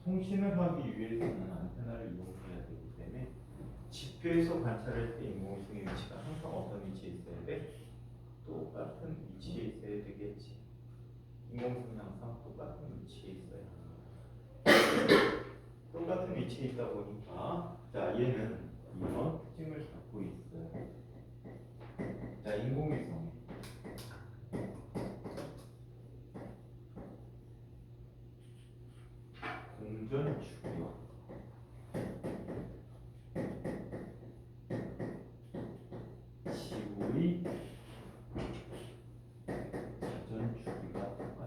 통신을 하기 위해서는 안테나를 이용해야 되기 때문에 지표에서 관찰할 때 인공위성의 위치가 항상 어떤 위치에 있어야 돼? 똑같은 위치에 있어야 되겠지. 인공위성이 항상 똑같은 위치에 있어요. 똑같은 위치에 있다 보니까 자 얘는 이런 특징을 갖고 있어요. 자 인공위성 공전 주기와 지구의 자전 주기가 똑같아.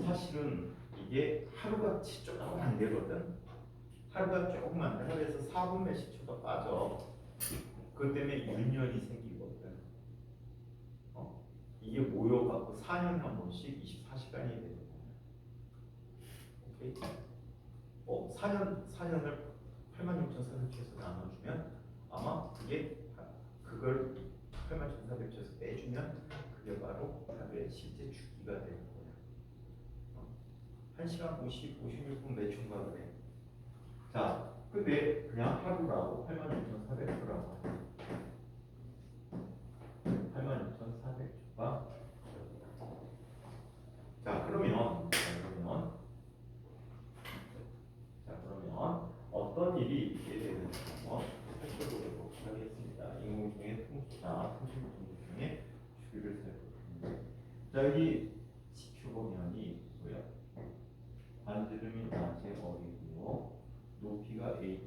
사실은 이게 하루같이 조금 안 되거든. 하루가 조금 안 돼. 하루에서 4분 몇십 초가 빠져. 그것 때문에 윤년이 생기거든. 이게 모여갖고 4년에 한 번씩 24시간이 되는 거야. 오케이? 4년을 86,400초에서 나눠주면 아마 그걸 86,400초에서 빼주면 그게 바로 하루의 실제 주기가 되는 거야. 1시간 56분 몇 초인가 그래. 자, 근데 그냥 하루라고 86,400초라고 하자. 86,400초가 그러면 어떤 일이 있게 되는지 한번 살펴보도록 하겠습니다. 인공위성의 통신 중에 주기를 살펴보겠습니다. 자 여기 지표 보면 이 뭐야? 반지름이 낮에 어리고요, 높이가 h야,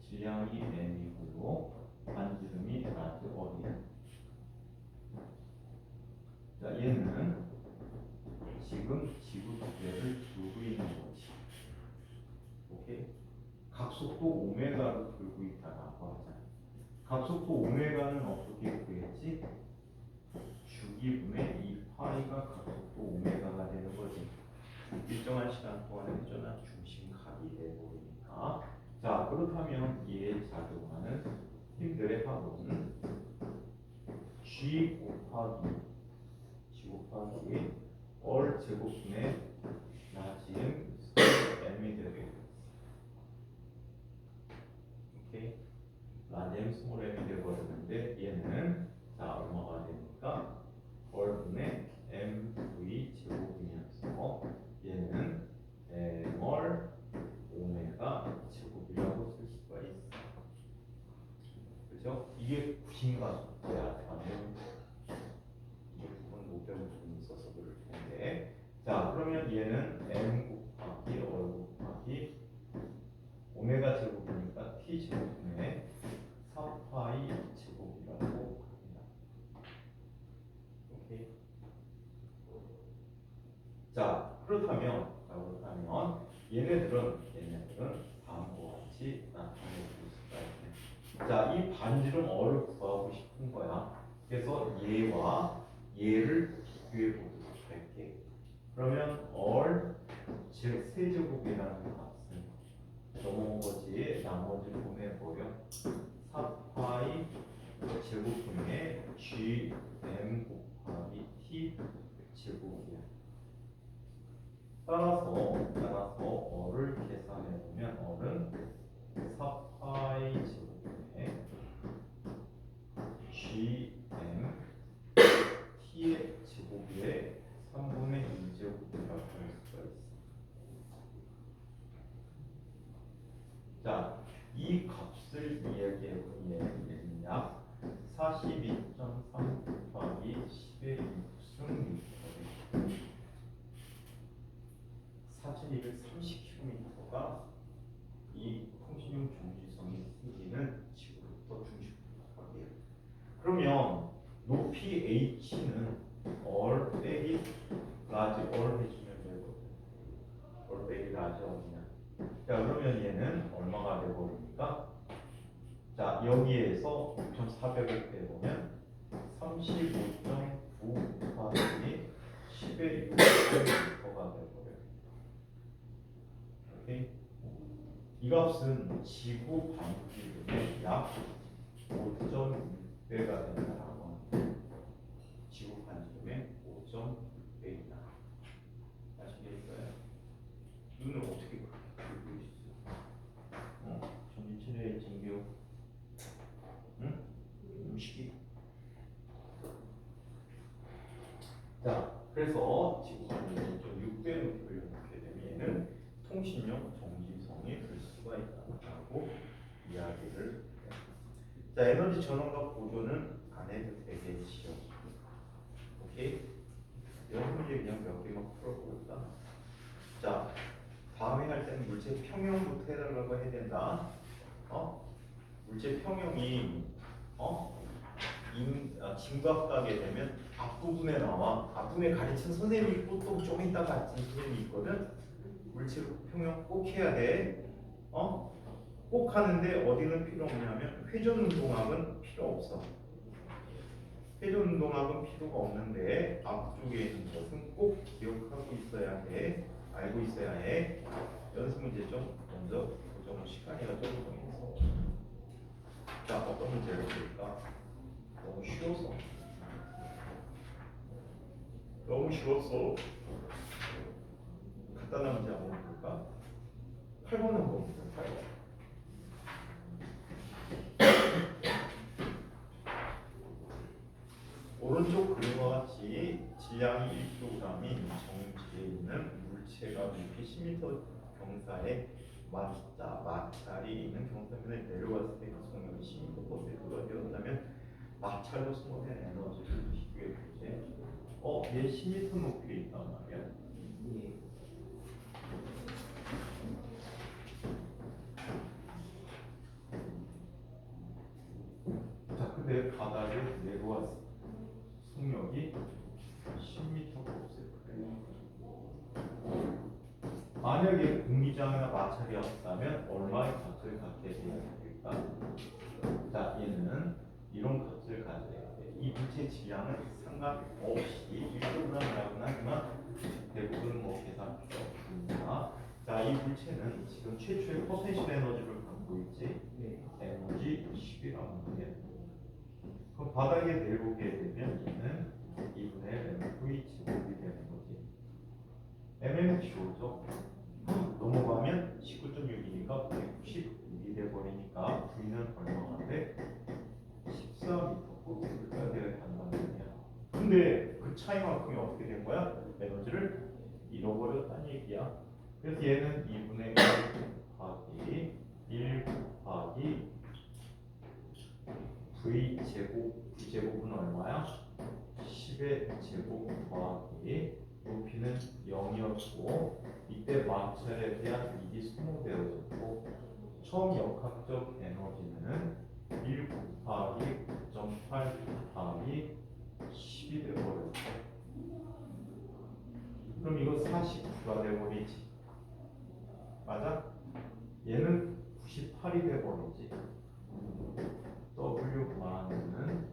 질량이 m이고요, 반지름이 낮에 어리야. 자 얘는 지금 지구 두개를 두고 있는 거지. 오케이? 각속도 오메가로 들고 있다라고 하잖아. 각속도 오메가는 어떻게 구했지? 주기분의 2파이가 각속도 오메가가 되는 거지. 일정한 시간 동안에 회전한 중심각이 되버리니까. 자 그렇다면 이에 작용하는 힘들의 합은 G 곱하기 얼 제곱분의 나지름 m이 되겠습니다. 오케이? 라디엠 스몰 m이 되버렸는데 얘는 자 얼마가 되니까 얼분의 mv 제곱이면서 얘는 m월 오메가 제곱이라고 쓸 수가 있어. 그죠? 이게 구심과 속도야. 이 부분 못 배운 부분이 있어서 그럴 텐데. 자 그러면 얘는 m 곱하기 얼 곱하기 오메가 제곱이니까 t 제곱분의 4파이 제곱이라고 합니다. 오케이. 자 그렇다면 얘네들은 다음과 같이 나타낼 수가 있네. 자 이 반지름 얼을 구하고 싶은 거야. 그래서 얘와 얘를 비교해 보도록 할게. 그러면 얼 즉 세제곱이라는 값은 넘어온 거지. 나머지를 보내버려. 4파이 제곱분의 gm 곱하기 t 제곱이야. 따라서 얼을 계산해 보면 얼은 4파이 제곱분의 gm 높이 h는 all 빼기 large all 해주면 되거든. all 빼기 large all이냐. 자 그러면 얘는 얼마가 되버립니까? 자 여기에서 6,400을 빼보면 35.9 곱하기 10의 6.9가 되버려요. 오케이? 이 값은 지구 반지름의 약 5.6배가 된다라고 합니다. 지구 반지름의 5.6배이다. 아시겠어요? 눈을 어떻게 그렇게 들고 있어? 전기체의 진교, 응? 음식이. 자, 그래서 지구 반지름 5.6배 높이를 놓게 되면 얘는 통신용 정지성이 될 수가 있다고 이야기를 해요. 자, 에너지 전원과 보존은 안 해도 되겠지요. 오케이? 이런 문제 그냥 몇 개만 풀어볼까? 자, 다음에 할 때는 물체 평형부터 해달라고 해야 된다. 물체 평형이 진각하게 되면 앞부분에 나와. 앞부분에 가르친 선생님이 있고 또 좀 이따 가르친 선생님이 있거든. 물체 평형 꼭 해야 돼. 꼭 하는데 어디는 필요 없냐면 회전운동학은 필요 없어. 회전운동학은 필요가 없는데 앞쪽에 있는 것은 꼭 기억하고 있어야 해. 알고 있어야 해. 연습 문제 좀 먼저 보정 시간이가 좀 있어. 자, 어떤 문제를 볼까? 너무 쉬워서. 너무 쉬웠어. 간단한 문제 한번 볼까? 8번 한번 볼까? 8번. 오른쪽 그림과 같이 질량이 1kg인 정지에 있는 물체가 높이 10m 경사에 마찰이 있는 경사면에 내려왔을 때 그 속력이 10m/s가 되었다면 마찰로 소모된 에너지를 비교해 보지. 얘 10m 높이에 있단 말이야. 예. 자, 근데 바닥에 내려왔을 때 속력이 10m/s예요. 만약에 공기장이나 마찰이 없다면 얼마의 값을 갖게 돼야 될까? 자, 얘는 이런 값을 가져야 돼. 이 물체 질량은 상관없이 1kg이라고는 하지만 대부분 계산 필요 없습니다. 자, 이 물체는 지금 최초의 포텐셜 에너지를 갖고 있지. 에너지 10이라고 하게. 그럼 바닥에 내려오게 되면 얘는 2분의 mv 제곱이 되는 거지. mmHO죠. 넘어가면 19.6이니까 196이 돼버리니까 V는 얼마가 돼? 14m/s가 되어야 한다는 얘기야. 근데 그 차이만큼이 어떻게 된 거야? 에너지를 잃어버렸다는 얘기야. 그래서 얘는 2분의 1 곱하기 1 곱하기 V제곱, V제곱은 얼마야? 10의 제곱 더하기 높이는 0이었고 이때 마찰에 대한 이익이 소모되어졌고 처음 역학적 에너지는 1 곱하기 9.8 곱하기 10이 되어버렸어. 그럼 이거 49가 되어버리지. 맞아? 얘는 98이 되어버리지. W만은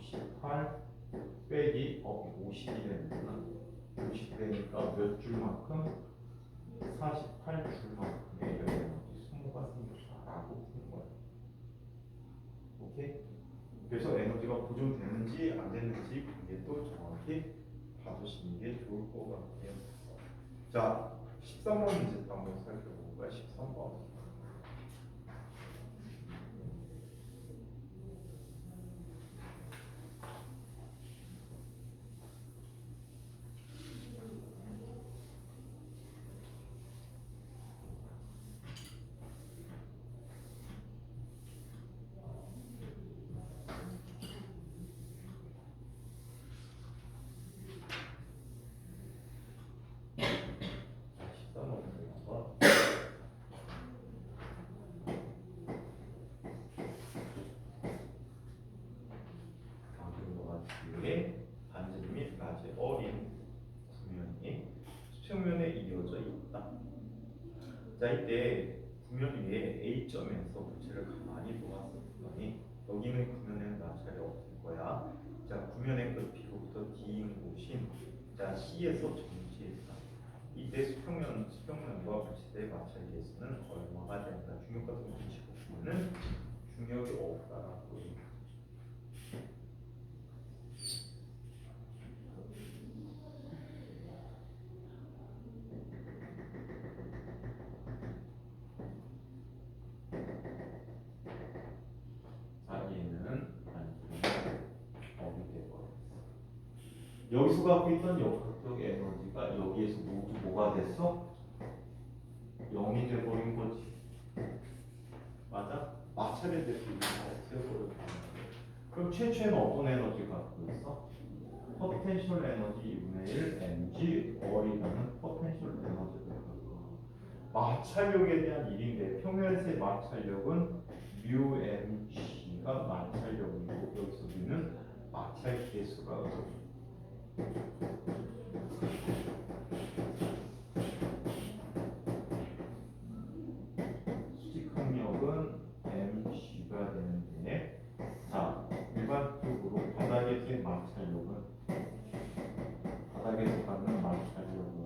98 빼기 50이 되는구나. 50 되니까 몇 줄만큼? 48줄만큼의 에너지 소모가 생겼다라고 푸는 거야. 오케이? 그래서 에너지가 보존되는지 안 되는지 이게 또 정확히 봐주시는 게 좋을 것 같아요. 자, 13번 문제 한번 살펴볼까요? 13번. 라지의 반지름 및 라지의 어린 구면이 수평면에 이어져 있다. 자, 이때 구면 위에 A점에서 물체를 가만히 놓았었더니 여기는 구면에는 마찰이 없을 거야. 자, 구면의 끝 B로부터 D인 곳인 자 C에서 정지했다. 이때 수평면과 물체의 마찰 계수는 얼마가 된다. 중력 같은 거 붙이고 보면은 중력이 없다라고 해요. 여기서 갖고 있던 역학적 에너지가 여기에서 모두 뭐가 됐어? 0이 돼버린 거지. 맞아? 마찰에 대해서 이거 없애버렸다. 그럼 최초에는 어떤 에너지 갖고 있어? 포텐셜 에너지 2분의 1 mg 어리다는 포텐셜 에너지를 갖고 마찰력에 대한 일인데 평면에서의 마찰력은 mu mg가 마찰력이고 여기서 우리는 마찰 계수가 수직항력은 mg가 되는데 자 일반적으로 바닥에서의 마찰력은 바닥에서 받는 마찰력은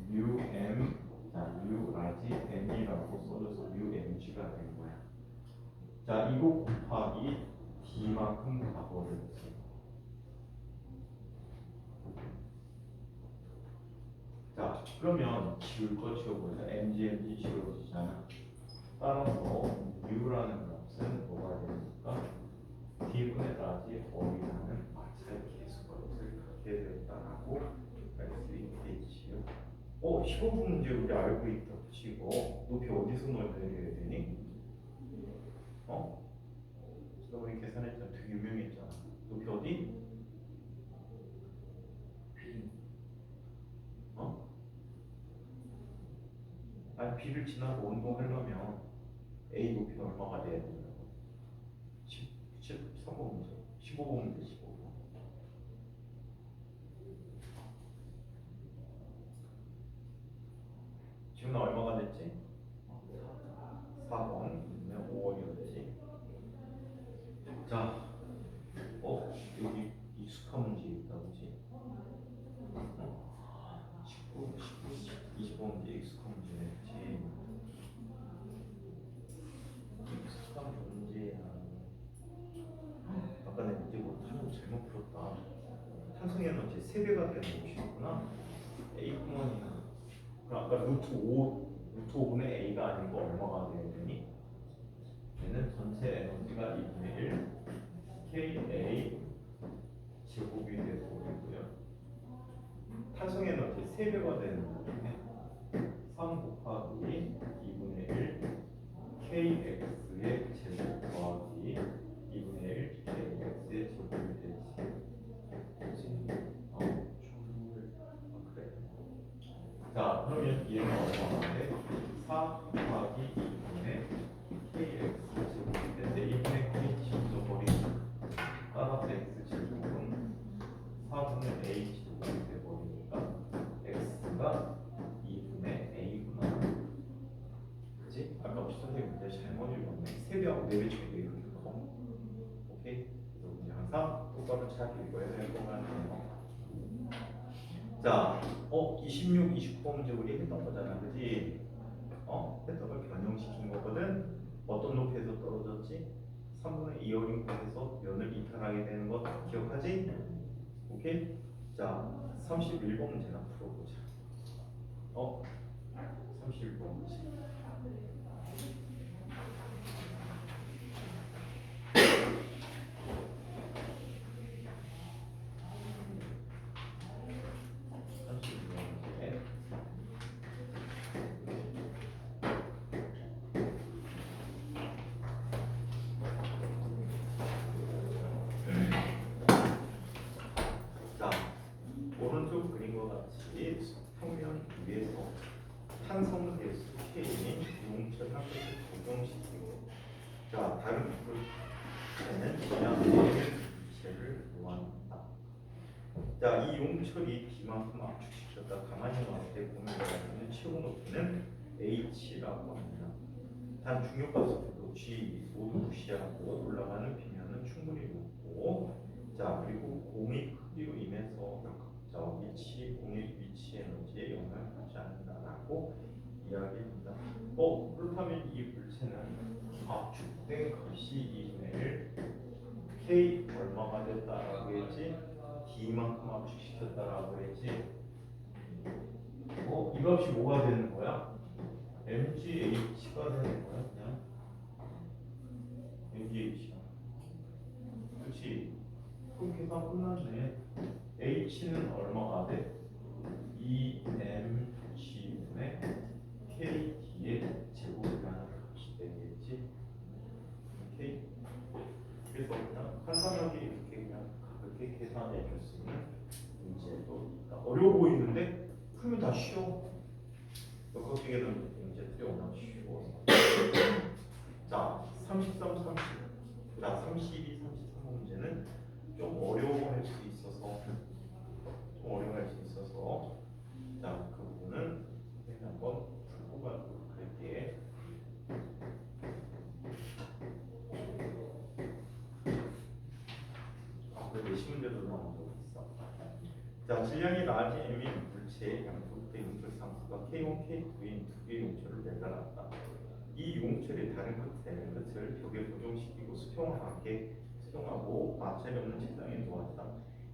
μm 자 mu 라지 m이라고 써줘서 mu mg가 된 거야. 자 이거 곱하기 D만큼 가버렸지. 자, 그러면 지울 거 지워보자. mg 지워지잖아. 따라서 u라는 값은 뭐가 되니까 D분의 라지 어리라는 마찰 계수값을 갖게 되었다라고 알 수 있겠지요. 15분 문제 우리 알고 있다 치고 높이 어디서 내려야 되니? 우리 계산했잖아. 되게 유명했잖아. 높이 어디? B. 아니 B를 지나고 운동하려면 A 높이는 얼마가 돼야 되냐고. 13번 문제. 15번 문제 15번. 지금 나 얼마가 됐지? 4번. 5원이었지. 자, 여기 익숙한 문제 있다, 그지? 19, 20번 문제 익숙한 문제였지. 익숙한 문제야. 아까 내 문제 못하면 잘못 풀었다. 탄성 에너지 3배가 되는 것이구나. A구먼이나. 그럼 아까 루트 5분의 A가 아닌 거 얼마가 돼야 되니? 얘는 전체 에너지가 2분의 1 KA 제곱이 되고요. 탄성 에너지 3배가 되는 거네. 3 곱하기 2분의 1 KX의 제곱 더하기 2분의 1 KX의 제곱이 되지. 그치? 그래. 자, 그러면 얘는 얼마나 돼? 4 곱하기 2분의 KX 제곱이 되는데 2분의 K 지워져버리고 따라서 X 제곱은 4분의 A 제곱이 돼버리니까 X가 2분의 A구나. 그치? 아까 우리 선생님 문제 잘못 읽었네. 3배하고 4배 차이가 이렇게 커. 오케이? 그래서 문제 항상 똑바로 잘 읽어야 될 것 같네요. 자, 26, 29번 문제 우리 했던 거잖아. 그치? 했던 걸 변형시킨 거거든. 어떤 높이에서 떨어졌지? 3분의 2 어린 곳에서 면을 이탈하게 되는 거 기억하지? 오케이? 자, 31번 문제나 풀어보자. 31번 문제. 오른쪽 그림과 같이 평면 위에서 탄성 계수 K이 자, 다른 문제는 그냥 물체를 모아놓는다. 자, 이 용철이 B만큼 압축시켰다. 가만히 놨을 때 공유하는 최고 높이는 H라고 합니다. 단 중력가속도 G 모두 무시하고 올라가는 B면은 충분히 높고, 자 그리고 공의 크기로 인해서 공의 위치 에너지에 영향을 받지 않는다라고 이야기합니다. 그렇다면 이 물체는 압축된 것이 K 얼마가 됐다라고 했지? D만큼 압축시켰다라고 했지? 이 값이 뭐가 되는 거야? MGH가 되는 거야, 그냥. MGH가. 그렇지. 그럼 계산 끝났네. H는 얼마가 돼? 2mg분의 KD의 제곱이라는 값이 되겠지. 오케이. 그래서 그냥 간단하게 이렇게 그냥 가볍게 계산해 줄 수 있는 문제도 있다. 어려워 보이는데 풀면 다 쉬워. 역학계는 문제들이 워낙 쉬워서. 자, 33, 30. 자, 32, 33 문제는 좀 어려워할 수 있어서 자, 그 부분은 한번 풀고 가도록 할게. 그래, 내시 문제도 나오고 있어. 자, 질량이 라지 M인 물체의 양쪽대 용철상수가 K1, K2인 두 개의 용철을 내달았다. 이 용철의 다른 끝을 벽에 고정시키고 수평하고 마찰이 없는 책상에 놓았다.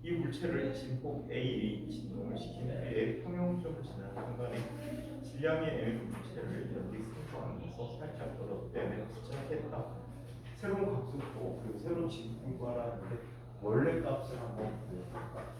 이 물체를 진폭 A의 진동을 시킨 후에 평형점을 지나는 순간에 질량의 M 물체를 연기 승부하면서 살짝 떨어뜨려 부착했다. 새로운 각속도 그리고 새로운 진폭이 구하라는데 원래 값을 한번 구해볼까?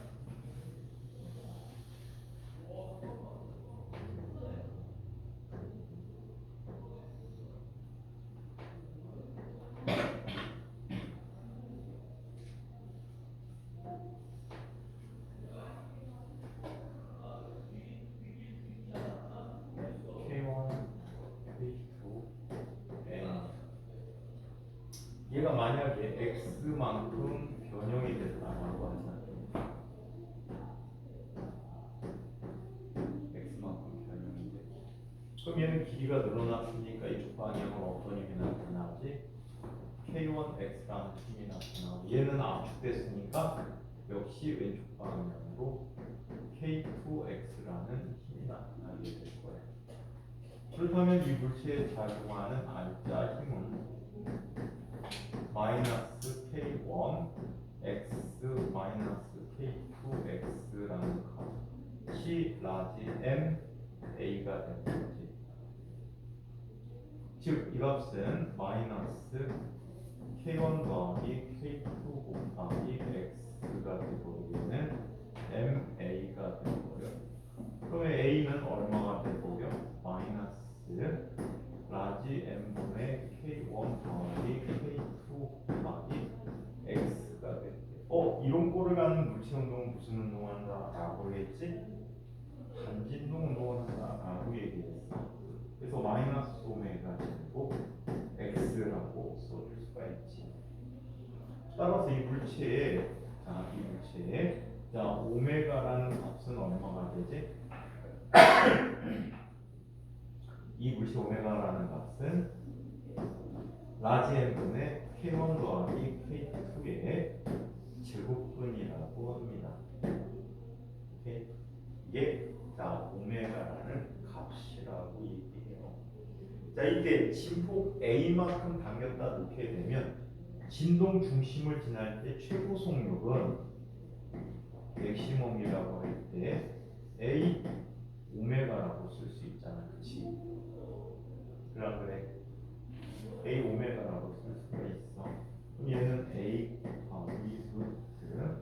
얘가 만약에 x만큼 변형이 됐다라고 하잖아요. x만큼 변형이 돼. 그럼 얘는 길이가 늘어났으니까 이쪽 방향으로 어떤 힘이 나타나지? K1x라는 힘이 나타나고, 얘는 압축됐으니까 역시 왼쪽 방향으로 K2x라는 힘이 나타나게 될 거예요. 그렇다면 이 물체에 작용하는 알자 힘은 마이너스 K1 x 마이너스 K2 x라는 값이 라지 M A가 되는 거지. 즉 이 값은 마이너스 K1 더하기 K2 곱하기 x가 되버리는 M A가 되버려. 그러면 A는 얼마가 되버려? 마이너스 라지 M분의 K1 더하기 K2 곱하기 X가 됐대. 이런 꼴을 가는 물체 운동은 무슨 운동을 한다라고 했지? 반진동 운동을 한다라고 얘기했어. 그래서 마이너스 오메가 제곱 X라고 써줄 수가 있지. 따라서 이 물체에 오메가라는 값은 얼마가 되지? 이 물체 오메가라는 값은 라지 M분의 K1 더하기 K2의 제곱분이라고 합니다. 오케이? 이게 오메가라는 값이라고 얘기해요. 자, 이때 진폭 A만큼 당겼다 놓게 되면 진동 중심을 지날 때 최고 속력은 맥시멈이라고 할 때 A 오메가라고 쓸 수 있잖아, 그렇지? 그래. A 오메가라고 쓸 수가 있어. 그럼 얘는 A 더하기 루트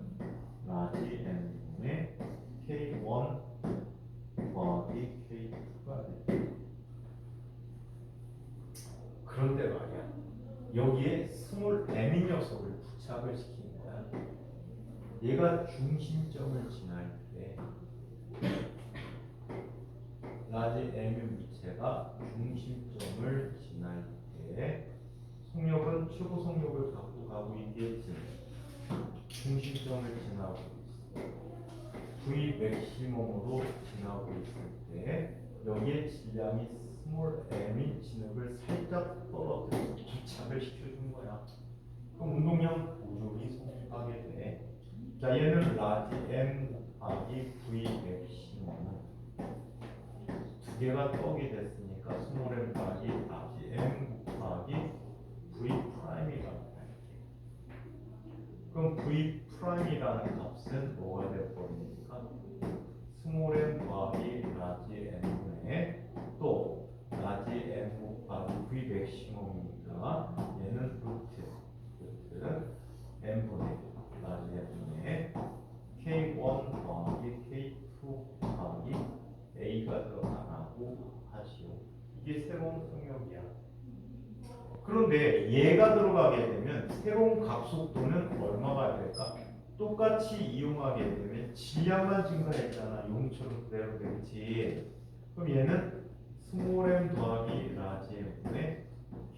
라지 M분의 K1 더하기 K2가 돼. 그런데 말이야, 여기에 스몰 M인 녀석을 부착을 시킨 거야. 얘가 중심점을 지날 때 라지 M 물체가 중심점을 지날 때 속력은 최고 속력을 갖고 가고 있겠지. 중심점을 지나고 있어. V 맥시멈으로 지나고 있을 때 여기에 질량이 스몰 m인 진흙을 살짝 떨어뜨려서 기착을 시켜준 거야. 그럼 운동량 보존이 성립하게 돼. 자, 얘는 라지 m 곱하기 V 맥시멈 두 개가 떡이 됐으니까 스몰 m 곱하기 라지 m 곱하기 V 프라임이라고 할게. 그럼 V 프라임이라는 값은 뭐가 돼버리니까 스몰 m 더하기 라지 m분의 또 라지 m 곱하기 V 맥시멈이니까 얘는 루트 m분의 라지 m분의 k1 더하기 k2 더하기 a가 들어가라고 하시오. 이게 새로운 속력이야. 그런데 얘가 들어가게 되면 새로운 각속도는 얼마가 될까? 똑같이 이용하게 되면 질량만 증가했잖아. 용처럼 그대로 되겠지. 그럼 얘는 스몰 m 더하기 라지 m분의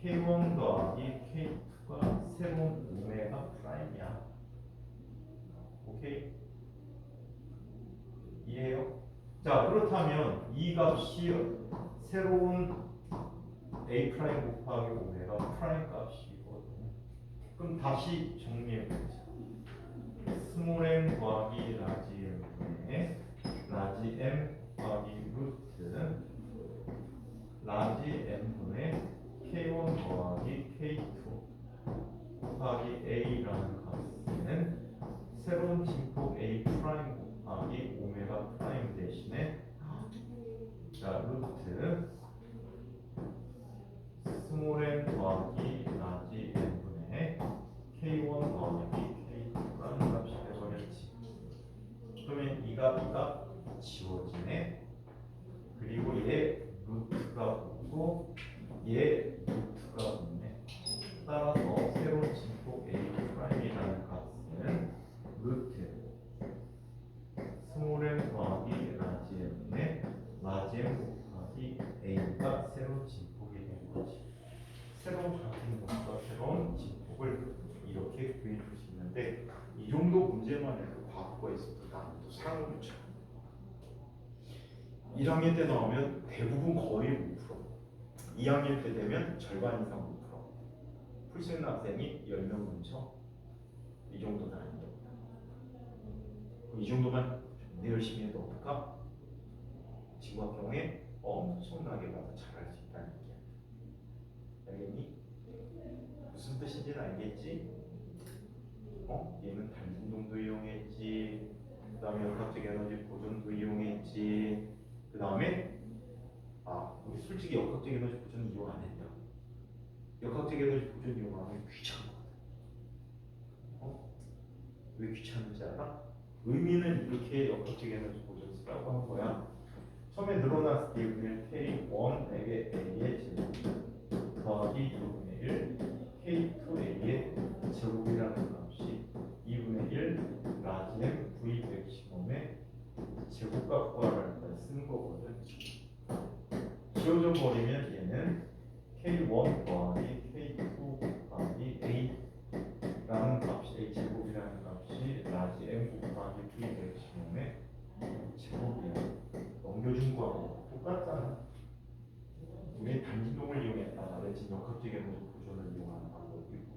k1 더하기 k2가 새로운 오메가 프라임이야. 오케이? 이해해요? 자, 그렇다면 이 값이 새로운 a 프라임 곱하기 오메가 프라임 값이거든요. 그럼 다시 정리해보자. 스몰 m 더하기 라지 m분의 라지 m 곱하기 루트 라지 m분의 k1 더하기 k2 곱하기 a라는 값은 새로운 진폭 a 프라임 곱하기 오메가 프라임 대신에 자 루트 스몰 m 더하기 라지 m분의 k1 더하기 k2라는 값이 돼버렸지. 그러면 이 값 지워지네. 그리고 얘 루트가 오고 얘 루트가 오네. 따라서 새로운 진폭 a 프라임이라는 값은 루트 스몰 m 더하기 라지 m분의 라지 m 곱하기 a가 새로운 진폭이 된 거지. 새로운 각인목과 새로운 진폭을 이렇게 구해 줄 수 있는데 이 정도 문제만 해도 과거에서도 난이도 상위죠. 1학년 때 나오면 대부분 거의 못 풀어. 2학년 때 되면 절반 이상 못 풀어. 풀 수 있는 학생이 10명 근처. 이 정도 난이도. 이 정도만 내 열심히 해도 어떨까? 지구학경에 엄청나게 봐서 잘할 수 있다는 얘기야. 알겠니? 무슨 뜻인지는 알겠지? 얘는 단진동도 이용했지. 그 다음에 역학적 에너지 보존도 이용했지. 그 다음에 우리 솔직히 역학적 에너지 보존 이용 안 했다. 역학적 에너지 보존 이용하면 귀찮거든. 왜 귀찮은지 알아? 의미는 이렇게 역학적 에너지 보존 쓰라고 한 거야. 처음에 늘어났을 때 2분의 K1에게 A의 제곱 더하기 2분의 1 K2A의 제곱이라는 값이 2분의 1 라지 M V 맥시멈의 제곱값 구하라는 걸 쓴 거거든. 지워져 버리면 얘는 K1 더하기 K2 더하기 A라는 값이 A 제곱이라는 값이 라지 M 곱하기 V 맥시멈의 제곱이야. 넘겨준 거하고 똑같잖아. 우리 단진동을 이용했다. 그랬지. 역학적 에너지 보존을 이용하는 방법이 있고.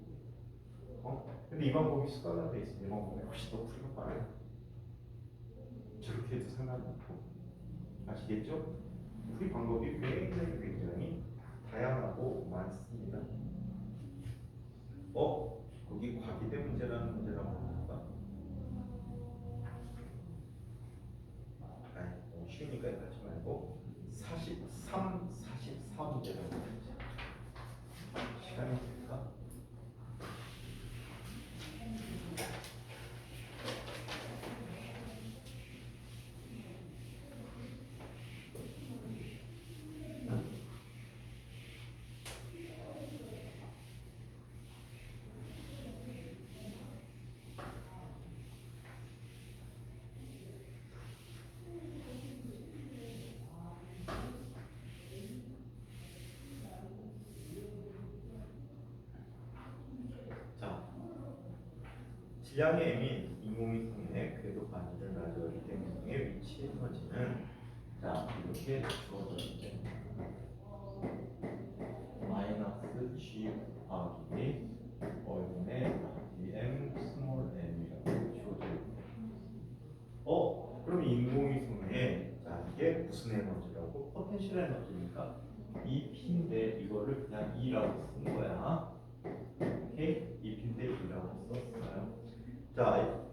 근데 이 방법이 습관화돼 있어. 이 방법이 훨씬 더 풀이가 빠르야. 저렇게 해도 상관이 없고. 아시겠죠? 풀이 방법이 굉장히 다양하고 많습니다. 거기 과기대 문제라는 문제라고 합니까? 너무 쉬우니까 하지 말고 44문제라고 합니다. 시간이 될까? 질량의 m인 인공위성의 궤도 반지를 가지고 있기 때문에 위치 에너지는 자 이렇게 주어져 있는데 마이너스 g 곱하기 얼분의 m 스몰 m이라고 주어져 있고 그럼 인공위성에 자 이게 무슨 에너지라고? 포텐셜 에너지니까 이 P인데 이거를 그냥 E라고 쓴 거야. 오케이? 이 P인데 E라고 썼어요. 자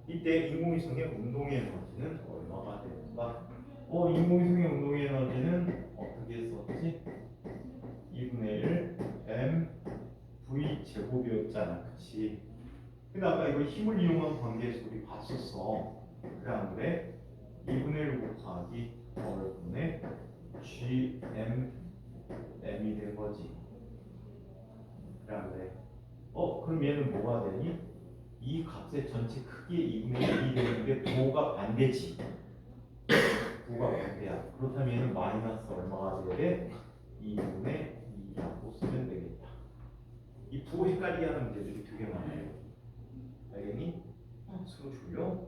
이때 인공위성의 운동의 에너지는 얼마가 될까? 인공위성의 운동의 에너지는 어떻게 썼지? 2분의 1 m v 제곱이었잖아, 그치? 근데 아까 이거 힘을 이용한 관계에서 우리 봤었어. 그래 안 그래? 2분의 1 곱하기 얼분의 g m m이 된 거지. 그래 안 그래? 그럼 얘는 뭐가 되니? 이 값의 전체 크기의 2분의 1이 되는데 부호가 반대지. 부호가 반대야. 그렇다면 얘는 마이너스 얼마가 돼야 돼? 2분의 2라고 쓰면 되겠다. 이 부호 헷갈리게 하는 문제들이 되게 많아요. 알겠니? 서로 줄여?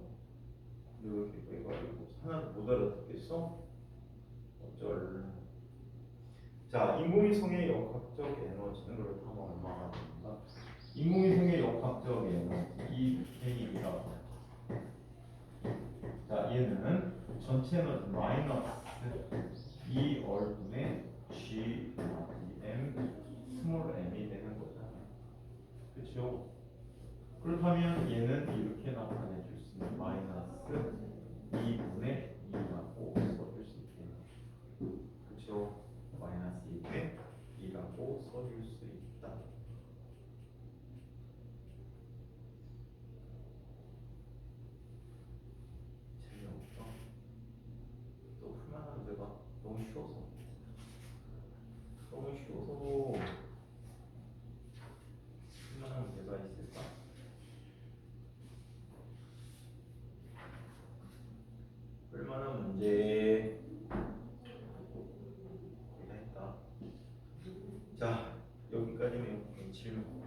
이렇게 해가지고 하나도 못 알아듣겠어? 어쩔. 자, 인공위성의 역학적 에너지는 그렇다면 얼마나 됩니까? 인공위성의 역학적 에너지 이 K이라고. 자, 얘는 전체 에너지 마이너스 2 얼분의 G M 스몰 m이 되는 거잖아. 그렇죠? 그렇다면 얘는 이렇게 나타내 줄 수 있는 마이너스 2분의 2라고 써줄 수 있겠네. 그렇죠? 마이너스 2분의 2라고 써줄 수 있다. 재미없어? 또 풀만한 문제가 너무 쉬워서 풀만한 문제가 있을까? 풀만한 문제 거의 다 했다. 자, 여기까지는 질문이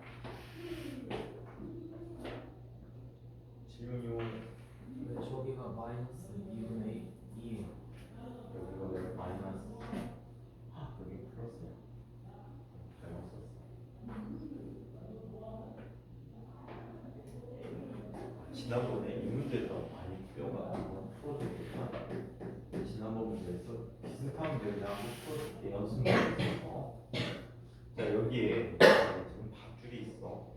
근데 저기가 마이너스 2분의 2예요.
여기가 왜 마이너스 여기 플러스야. 잘못 썼어. 지난번에 이 문제도 많이 풀어가지고 풀어줬겠다. 지난번 문제에서 비슷한 문제를 한번 풀어줄게. 연습문제 있어서. 자, 여기에 지금 밧줄이 있어.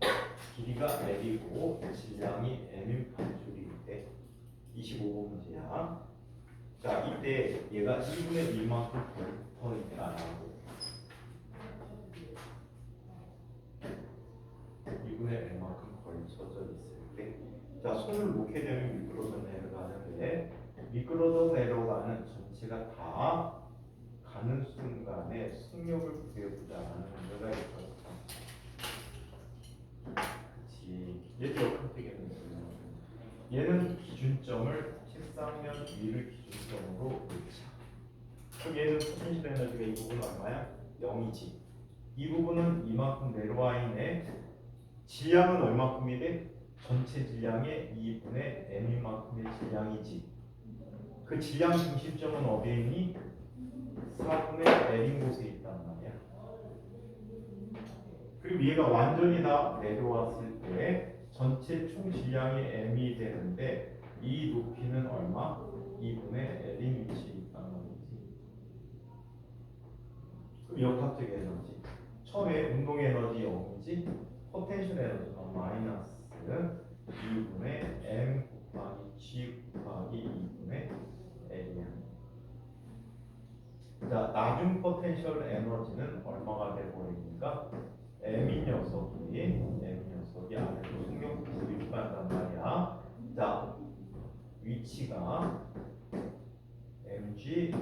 길이가 L이고 질량이 M인 밧줄인데 25번 문제야. 자, 이때 얘가 1분의 1만큼 더 있다라고. 2분의 1만큼 걸쳐져 있을 때, 자, 손을 놓게 되면 미끄러져 내려가는데 미끄러져 내려가는 전체가 다 가는 순간에 속력을 구해보자라는 문제가 있었어. 그렇지. 얘도 역학되겠네. 얘는 기준점을 책상면 위를 기준점으로 놓자. 그럼 얘는 포텐셜 에너지가 이 부분 얼마야? 0이지. 이 부분은 이만큼 내려와 있네. 질량은 얼마큼이 돼? 전체 질량의 2분의 m인 만큼의 질량이지. 그 질량 중심점은 어디에 있니? 4분의 L인 곳에 있단 말이야. 그리고 얘가 완전히 다 내려왔을 때 전체 총 질량이 m이 되는데 이 높이는 얼마? 2분의 L인 위치에 있단 말이지. 그럼 역학적 에너지. 처음에 운동 에너지 0이지. 포텐셜 에너지가 마이너스 2분의 m 곱하기 g 곱하기 2분의 L이야. 자, 나중 포텐셜 에너지는 얼마가 돼버리니까 m인 녀석이 아래로 속력 구입한단 말이야. 자, 위치가 mg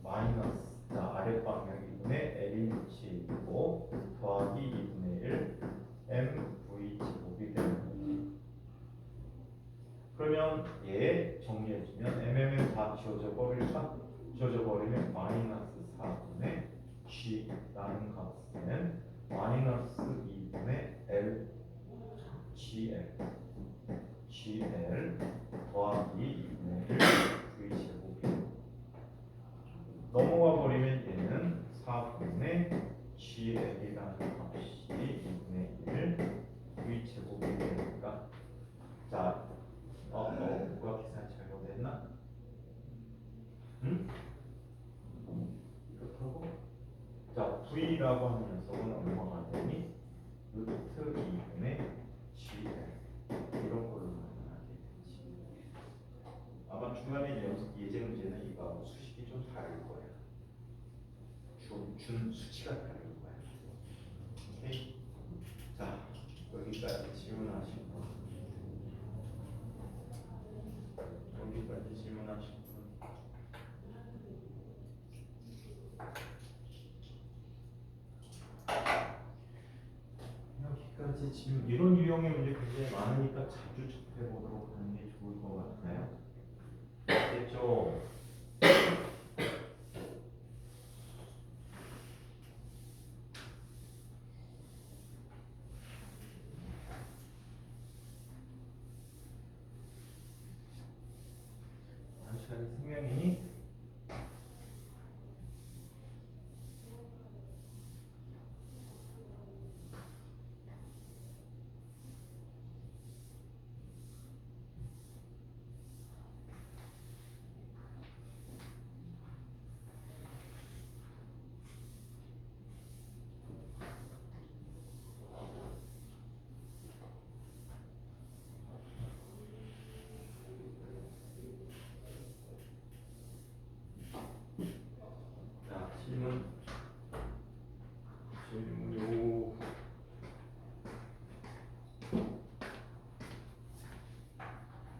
마이너스 자, 아랫방향 2분의 L인 위치에 있고 더하기 2분의 1 mv 제곱이 되는 거지. 그러면 얘 정리해주면 mm은 다 지워져 버릴까? 지워져 버리면 마이너스 4분의 g라는 값은 마이너스 2분의 L gl GL 더하기 2분의 1 V 제곱이에요. 넘어가 버리면 얘는 4분의 GL이라는 값이 2분의 1 V 제곱이 되니까 자, 누가 계산 잘못했나? 응? 이렇다고? 자, V라고 하는 녀석은 얼마가 되니? 루트 2분의 GL 이런 걸로 나타나게 되지. 아마 중간에 예제 문제는 이거 수식이 좀 다를 거야. 준 수치가 다를 거야. 오케이? 자, 여기까지 질문하신 분. 여기까지 질문하신 분. 여기까지 질문. 이런 유형의 문제 굉장히 많으니까 자주 접해 보도록 하는 게 좋을 것 같아요. 됐죠? 다음 시간에 생명이